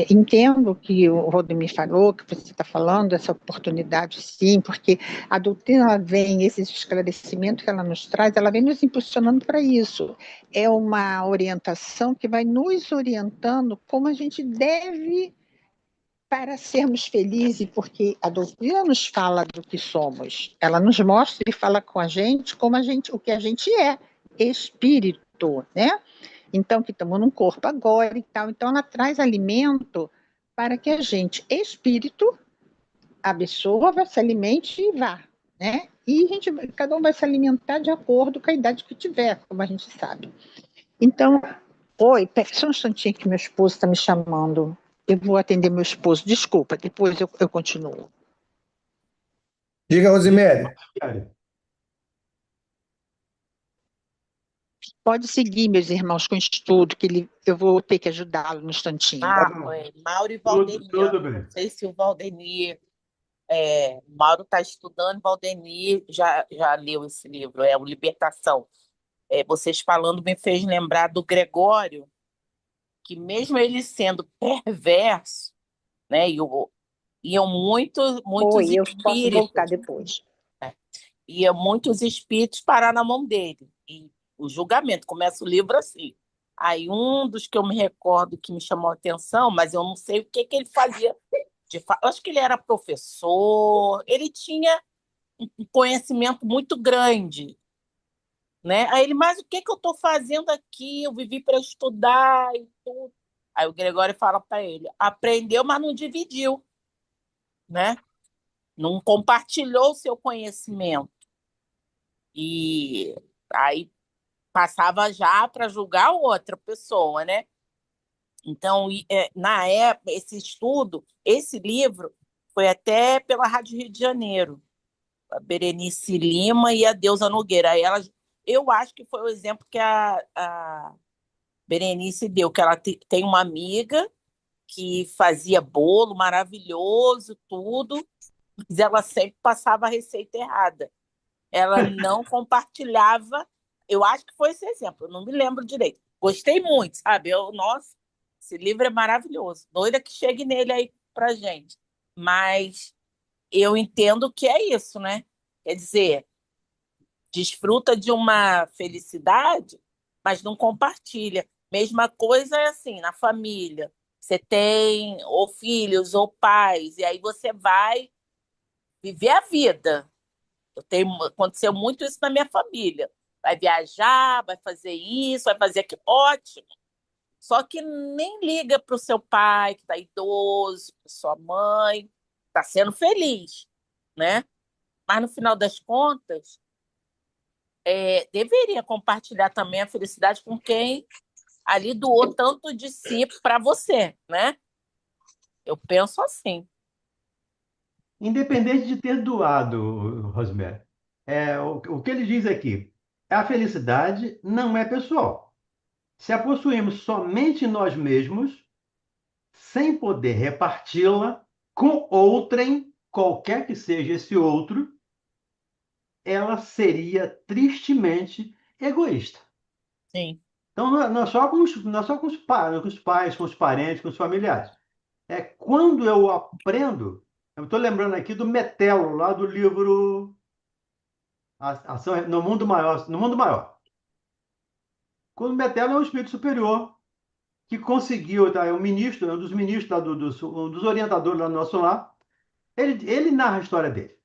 entendo que o Valdemir falou, que você está falando, essa oportunidade, sim, porque a doutrina, ela vem, esses esclarecimentos que ela nos traz, ela vem nos impulsionando para isso. É uma orientação que vai nos orientando como a gente deve para sermos felizes, porque a doutrina nos fala do que somos. Ela nos mostra e fala com a gente como o que a gente é, espírito, né? Então, que estamos num corpo agora e tal. Então, ela traz alimento para que a gente, espírito, absorva, se alimente e vá, né? E cada um vai se alimentar de acordo com a idade que tiver, como a gente sabe. Então, oi, só um instantinho que meu esposo está me chamando. Eu vou atender meu esposo. Desculpa, depois eu continuo. Diga, Rosemary. Pode seguir, meus irmãos, com o estudo, eu vou ter que ajudá-lo no instantinho. Tá Ah, bom. foi Mauro e Tudo, Valdemir. tudo Não bem. sei se o Valdemir. Mauro está estudando, Valdemir já leu esse livro, o Libertação. Vocês falando me fez lembrar do Gregório, que mesmo ele sendo perverso, né, iam muitos Oi, eu posso voltar espíritos, depois. né, iam muitos espíritos parar na mão dele. E o julgamento, começa o livro assim. Aí um dos que eu me recordo que me chamou a atenção, mas eu não sei o que ele fazia. Eu acho que ele era professor, ele tinha um conhecimento muito grande, né? Aí ele, mas o que eu estou fazendo aqui? Eu vivi para estudar e tudo. Aí o Gregório fala para ele: aprendeu, mas não dividiu, né? Não compartilhou o seu conhecimento. E aí passava já para julgar outra pessoa, né? Então, na época, esse estudo, esse livro, foi até pela Rádio Rio de Janeiro, a Berenice Lima e a Deusa Nogueira. Aí eu acho que foi o exemplo que a Berenice deu, que ela tem uma amiga que fazia bolo maravilhoso, tudo, mas ela sempre passava a receita errada. Ela não compartilhava. Eu acho que foi esse exemplo, eu não me lembro direito. Gostei muito, sabe? Nossa, esse livro é maravilhoso. Doida que chegue nele aí pra gente. Mas eu entendo que é isso, né? Quer dizer, desfruta de uma felicidade, mas não compartilha. Mesma coisa é assim, na família. Você tem ou filhos ou pais, e aí você vai viver a vida. Aconteceu muito isso na minha família. Vai viajar, vai fazer isso, vai fazer aquilo. Ótimo. Só que nem liga para o seu pai, que está idoso, para sua mãe, está sendo feliz, né? Mas no final das contas, deveria compartilhar também a felicidade com quem ali doou tanto de si para você, né? Eu penso assim. Independente de ter doado, Rosemary, o que ele diz aqui, a felicidade não é pessoal. Se a possuímos somente nós mesmos, sem poder reparti-la com outrem, qualquer que seja esse outro, ela seria tristemente egoísta. Sim. Então, não é só não é só com os pais, com os parentes, com os familiares. É quando eu aprendo. Eu estou lembrando aqui do Metelo, lá do livro Ação no Mundo Maior. No Mundo Maior. Quando o Metelo é um espírito superior que conseguiu, tá, é um ministro, é um dos ministros, um dos orientadores lá do nosso lar. Ele narra a história dele.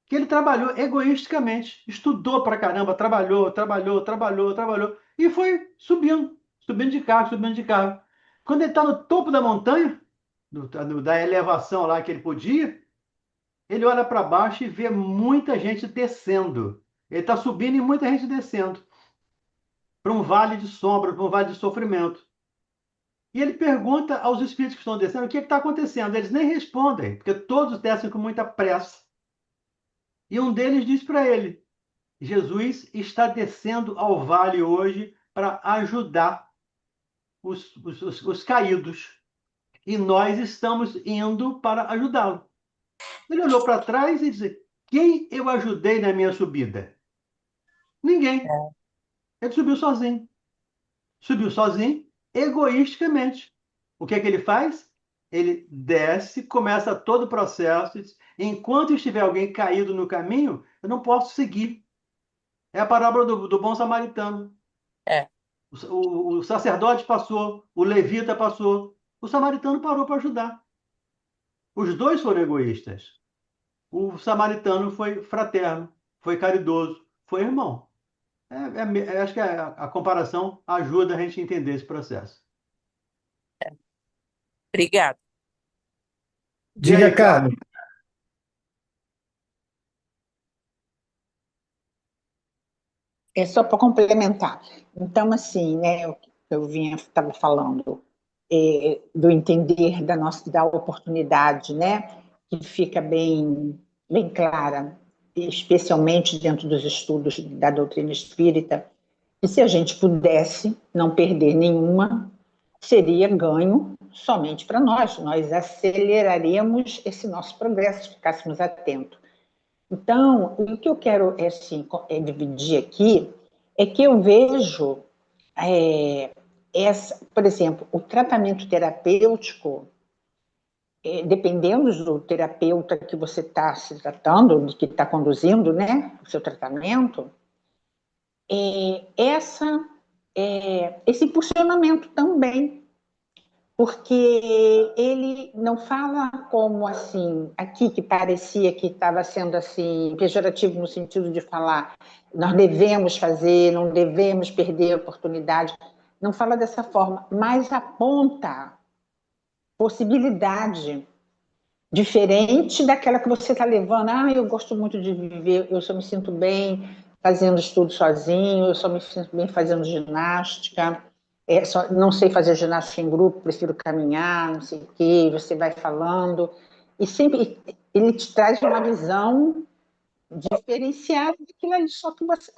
Que ele trabalhou egoisticamente, estudou pra caramba, trabalhou, e foi subindo de cargo, subindo de cargo. Quando ele está no topo da montanha, da elevação lá que ele podia, ele olha para baixo e vê muita gente descendo. Ele está subindo e muita gente descendo para um vale de sombra, para um vale de sofrimento. E ele pergunta aos espíritos que estão descendo o que está acontecendo. Eles nem respondem, porque todos descem com muita pressa. E um deles diz para ele: Jesus está descendo ao vale hoje para ajudar os caídos. E nós estamos indo para ajudá-lo. Ele olhou para trás e disse: quem eu ajudei na minha subida? Ninguém. Ele subiu sozinho. Subiu sozinho, egoisticamente. O que é que ele faz? Ele desce, começa todo o processo. Diz, enquanto estiver alguém caído no caminho, eu não posso seguir. É a parábola do bom samaritano. É. O sacerdote passou, o levita passou, o samaritano parou para ajudar. Os dois foram egoístas. O samaritano foi fraterno, foi caridoso, foi irmão. Acho que a comparação ajuda a gente a entender esse processo. Obrigada. E Diga, aí, Carmen. É só para complementar. Então, assim, né, eu estava falando do entender da oportunidade, né, que fica bem clara, especialmente dentro dos estudos da doutrina espírita, E se a gente pudesse não perder nenhuma, seria ganho somente para nós. Nós aceleraríamos esse nosso progresso se ficássemos atentos. Então, o que eu quero assim, dividir aqui é que eu vejo, por exemplo, o tratamento terapêutico, dependendo do terapeuta que você está se tratando, que está conduzindo, né, o seu tratamento, esse impulsionamento também, porque ele não fala como assim, aqui que parecia que estava sendo assim, pejorativo no sentido de falar, nós devemos fazer, não devemos perder a oportunidade, não fala dessa forma, mas aponta possibilidade diferente daquela que você está levando. Ah, eu gosto muito de viver, eu só me sinto bem fazendo estudo sozinho, eu só me sinto bem fazendo ginástica, não sei fazer ginástica em grupo, prefiro caminhar, não sei o quê, você vai falando, e sempre ele te traz uma visão diferenciada daquilo ali, só que você,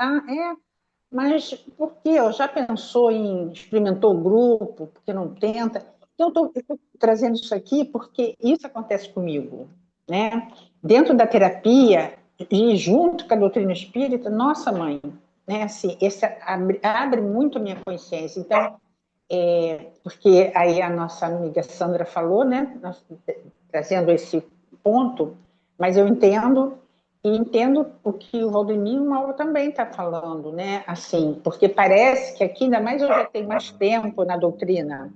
mas por quê? Já pensou em experimentou o grupo, porque não tenta? Então, eu estou trazendo isso aqui porque isso acontece comigo, né? Dentro da terapia e junto com a doutrina espírita, nossa mãe, né? Assim, esse abre muito a minha consciência. Então, porque aí a nossa amiga Sandra falou, né? Trazendo esse ponto, mas eu entendo e entendo o que o Valdemir e o Mauro também está falando, né? Assim, porque parece que aqui, ainda mais eu já tenho mais tempo na doutrina,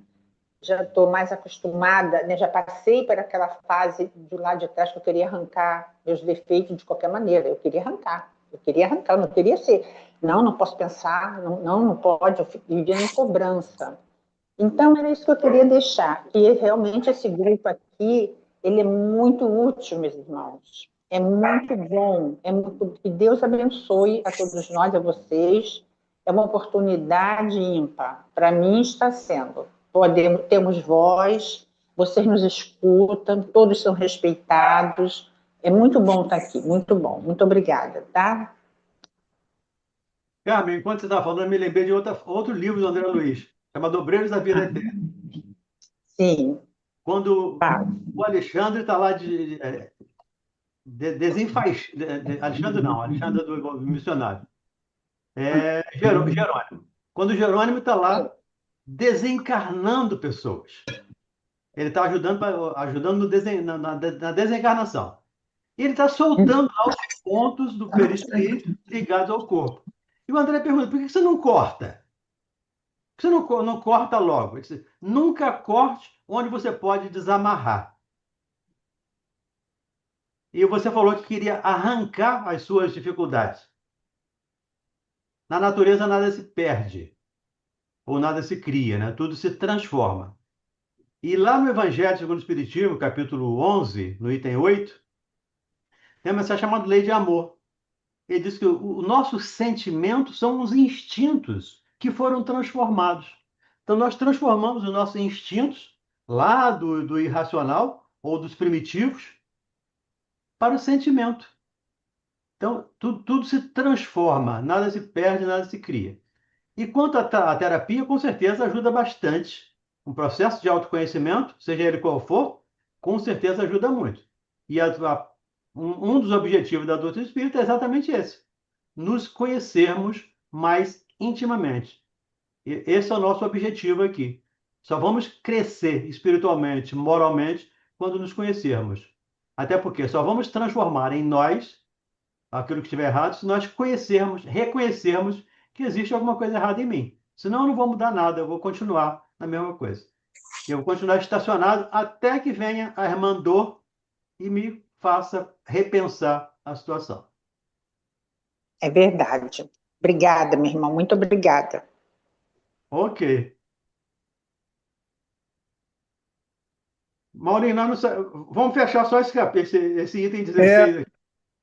já estou mais acostumada, né? Já passei por aquela fase do lado de trás que eu queria arrancar meus defeitos de qualquer maneira, eu queria arrancar, eu não queria ser, não posso pensar, não pode, eu vivia em cobrança. Então, era isso que eu queria deixar, que realmente esse grupo aqui, ele é muito útil, meus irmãos. É muito bom, que Deus abençoe a todos nós, a vocês. É uma oportunidade ímpar. Para mim está sendo. Temos voz, vocês nos escutam, todos são respeitados. É muito bom estar aqui, muito bom. Muito obrigada, tá? Carmen, enquanto você estava falando, eu me lembrei de outro livro do André Luiz, chamado Obreiros da Vida Eterna. Sim. Quando o Alexandre está lá Alexandre não, Alexandre do missionário. Jerônimo. Quando o Jerônimo está lá desencarnando pessoas. Ele está ajudando na desencarnação. E ele está soltando lá os pontos do perispírito ligados ao corpo. E o André pergunta, por que você não corta? Por que você não corta logo? Ele disse, nunca corte onde você pode desamarrar. E você falou que queria arrancar as suas dificuldades. Na natureza nada se perde, ou nada se cria, né? Tudo se transforma. E lá no Evangelho segundo o Espiritismo, capítulo 11, no item 8, tem uma mensagem chamada Lei de Amor. Ele diz que o nosso sentimento são os instintos que foram transformados. Então, nós transformamos os nossos instintos, lá do irracional, ou dos primitivos, para o sentimento. Então, tudo se transforma, nada se perde, nada se cria. E quanto à terapia, com certeza ajuda bastante. Um processo de autoconhecimento, seja ele qual for, com certeza ajuda muito. E um dos objetivos da doutrina espírita é exatamente esse: nos conhecermos mais intimamente. E esse é o nosso objetivo aqui. Só vamos crescer espiritualmente, moralmente, quando nos conhecermos. Até porque só vamos transformar em nós aquilo que estiver errado se nós reconhecermos que existe alguma coisa errada em mim. Senão eu não vou mudar nada, eu vou continuar na mesma coisa. Eu vou continuar estacionado até que venha a irmã Dor e me faça repensar a situação. É verdade. Obrigada, meu irmão, muito obrigada. Ok. Maurinho, vamos fechar só esse item 16 aqui.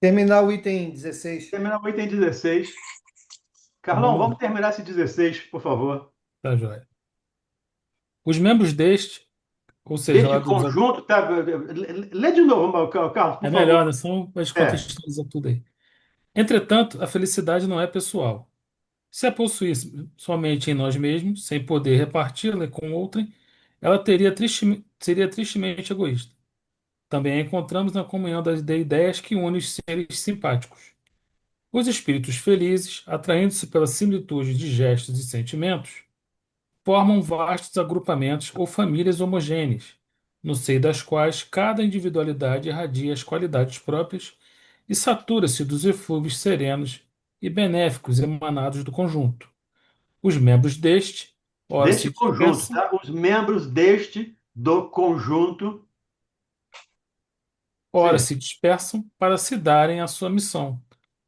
Terminar o item 16. Terminar o item 16. Carlão, vamos terminar esse 16, por favor. Tá, joia. Os membros deste, ou seja, lá Deste conjunto, lê de novo, Carlos, por favor. É melhor, né? São as contextualiza tudo aí. Entretanto, a felicidade não é pessoal. Se a possuísse somente em nós mesmos, sem poder reparti-la com outrem, ela seria tristemente egoísta. Também a encontramos na comunhão das de ideias que une os seres simpáticos. Os espíritos felizes, atraindo-se pela similitude de gestos e sentimentos, formam vastos agrupamentos ou famílias homogêneas, no seio das quais cada individualidade irradia as qualidades próprias e satura-se dos eflúvios serenos e benéficos emanados do conjunto. Os membros deste, ora Deste se conjunto, dispersam, tá? Os membros deste do conjunto. ora Sim, se dispersam para se darem à sua missão,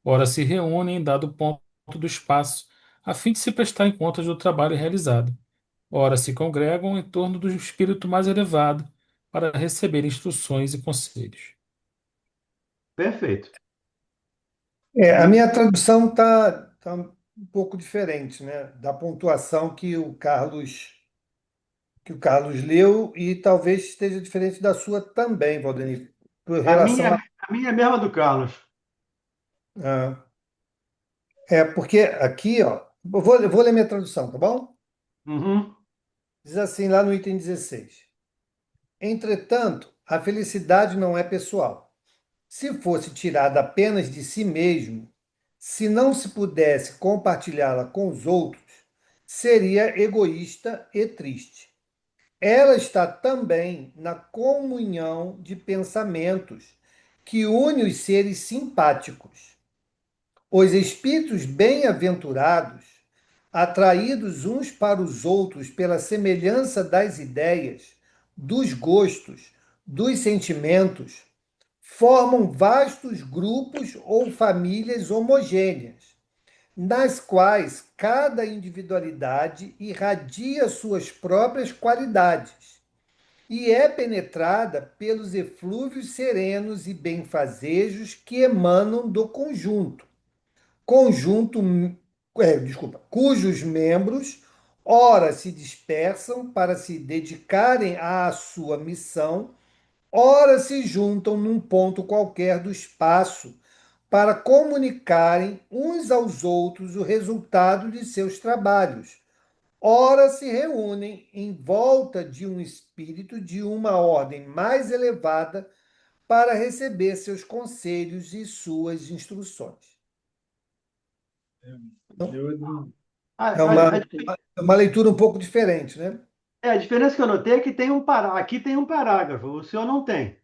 ora se reúnem em dado ponto do espaço a fim de se prestarem contas do trabalho realizado, ora se congregam em torno do espírito mais elevado para receber instruções e conselhos. perfeito. A E minha tradução tá um pouco diferente, né, da pontuação que o Carlos leu e talvez esteja diferente da sua também, Valdemir, com a minha, relação a minha é a mesma do Carlos. a. Porque aqui, ó, eu vou ler minha tradução, tá bom? Uhum. Diz assim lá no item 16. Entretanto, a felicidade não é pessoal. Se fosse tirada apenas de si mesmo, se não se pudesse compartilhá-la com os outros, seria egoísta e triste. Ela está também na comunhão de pensamentos que une os seres simpáticos. Os espíritos bem-aventurados, atraídos uns para os outros pela semelhança das ideias, dos gostos, dos sentimentos, formam vastos grupos ou famílias homogêneas, nas quais cada individualidade irradia suas próprias qualidades e é penetrada pelos eflúvios serenos e benfazejos que emanam do conjunto, cujos membros ora se dispersam para se dedicarem à sua missão, ora se juntam num ponto qualquer do espaço para comunicarem uns aos outros o resultado de seus trabalhos. Ora se reúnem em volta de um espírito de uma ordem mais elevada para receber seus conselhos e suas instruções. Então, A, é a, uma, a, é uma leitura um pouco diferente, né? a diferença que eu notei é que aqui tem um parágrafo, o senhor não tem.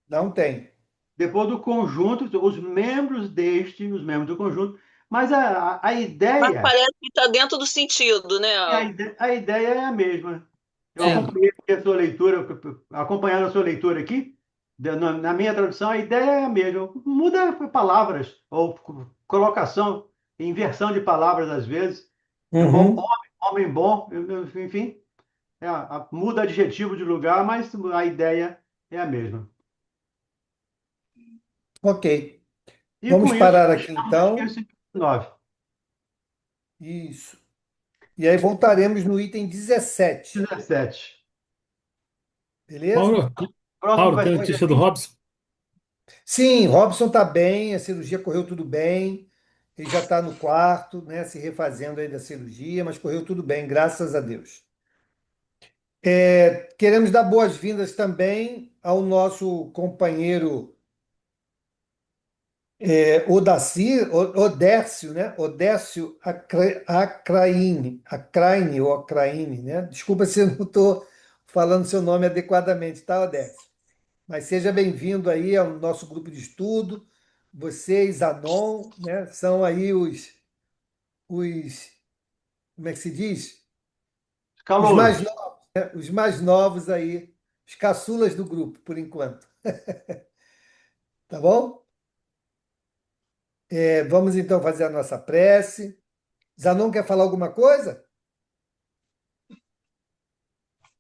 Não tem. Depois do conjunto, os membros do conjunto, mas a Mas ideia, parece que está dentro do sentido, né? a ideia é a mesma. Eu É. Sim. acompanhei a sua leitura, acompanhando a sua leitura aqui, na minha tradução, a ideia é a mesma. Muda palavras, ou colocação, inversão de palavras às vezes. Uhum. Homem bom, enfim, muda adjetivo de lugar, mas a ideia é a mesma. Ok. E Vamos com isso, parar aqui fechamos o então. esquema 9. Isso. E aí voltaremos no item 17. 17. Beleza? Paulo, Próximo Paulo, vai tem ser dia notícia do 20. Robson? Sim, Robson está bem, a cirurgia correu tudo bem. Ele já está no quarto, né, se refazendo aí da cirurgia, mas correu tudo bem, graças a Deus. Queremos dar boas-vindas também ao nosso companheiro Odércio, né? Odércio Acraine, ou Acraine, né? Desculpa se eu não estou falando seu nome adequadamente, tá, Odércio? Mas seja bem-vindo aí ao nosso grupo de estudo. Vocês, Anon, né, são aí os, como é que se diz? Os mais Calouros. novos, né? Os mais novos aí, os caçulas do grupo, por enquanto. Tá bom? Vamos então fazer a nossa prece. Zanon quer falar alguma coisa?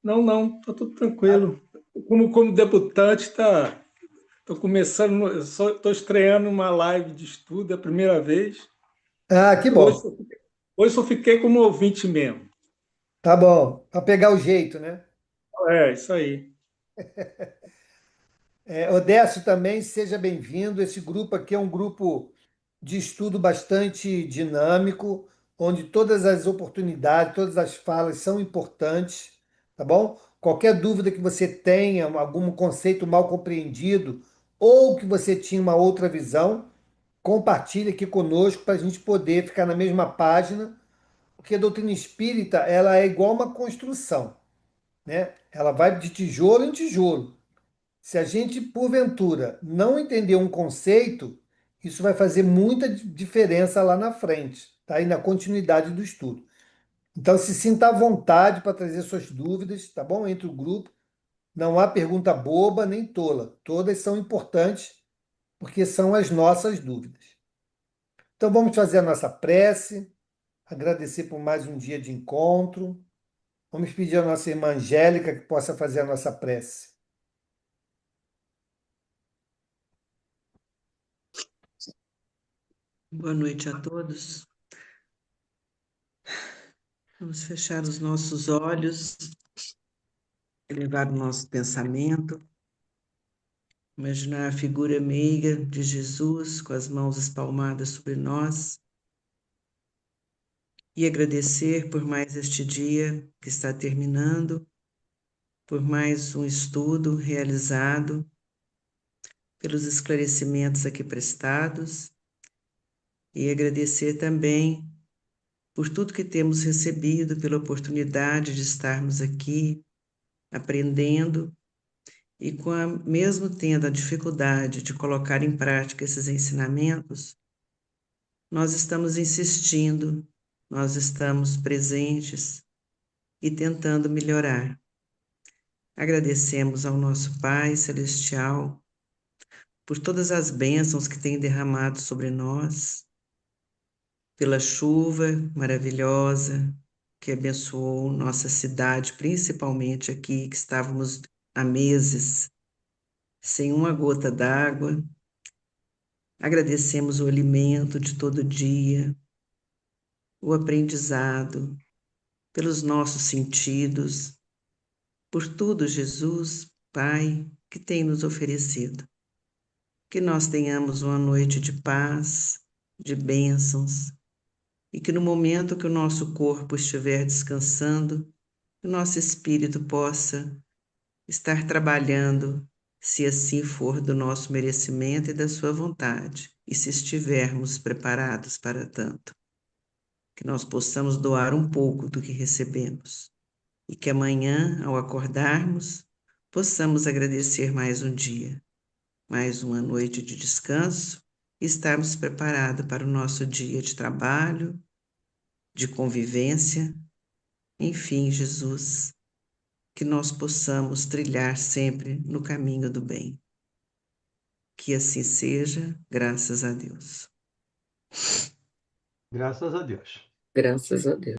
Não, não, tá tudo Ah, tranquilo. Como debutante, tô começando, estou estreando uma live de estudo, é a primeira vez. que Hoje, bom. hoje só fiquei como ouvinte mesmo. Tá bom. Para pegar o jeito, né? É, isso aí. Odécio também, seja bem-vindo. Esse grupo aqui é um grupo de estudo bastante dinâmico, onde todas as oportunidades, todas as falas são importantes, tá bom? Qualquer dúvida que você tenha, algum conceito mal compreendido, ou que você tinha uma outra visão, compartilhe aqui conosco para a gente poder ficar na mesma página, porque a doutrina espírita ela é igual uma construção, né? Ela vai de tijolo em tijolo. Se a gente, porventura, não entender um conceito, isso vai fazer muita diferença lá na frente, tá? E na continuidade do estudo. Então, se sinta à vontade para trazer suas dúvidas, tá bom? Entre o grupo. Não há pergunta boba nem tola. Todas são importantes, porque são as nossas dúvidas. Então, vamos fazer a nossa prece, agradecer por mais um dia de encontro. Vamos pedir à nossa irmã Angélica que possa fazer a nossa prece. Boa noite a todos. Vamos fechar os nossos olhos, elevar o nosso pensamento, imaginar a figura meiga de Jesus com as mãos espalmadas sobre nós e agradecer por mais este dia que está terminando, por mais um estudo realizado, pelos esclarecimentos aqui prestados e agradecer também por tudo que temos recebido, pela oportunidade de estarmos aqui aprendendo e mesmo tendo a dificuldade de colocar em prática esses ensinamentos, nós estamos insistindo, nós estamos presentes e tentando melhorar. Agradecemos ao nosso Pai Celestial por todas as bênçãos que tem derramado sobre nós, pela chuva maravilhosa que abençoou nossa cidade, principalmente aqui, que estávamos há meses sem uma gota d'água. Agradecemos o alimento de todo dia, o aprendizado, pelos nossos sentidos, por tudo, Jesus, Pai, que tem nos oferecido. Que nós tenhamos uma noite de paz, de bênçãos, e que no momento que o nosso corpo estiver descansando, o nosso espírito possa estar trabalhando, se assim for do nosso merecimento e da sua vontade, e se estivermos preparados para tanto. Que nós possamos doar um pouco do que recebemos, e que amanhã, ao acordarmos, possamos agradecer mais um dia, mais uma noite de descanso, e estarmos preparados para o nosso dia de trabalho, de convivência, enfim, Jesus, que nós possamos trilhar sempre no caminho do bem. Que assim seja, graças a Deus. Graças a Deus. Graças a Deus.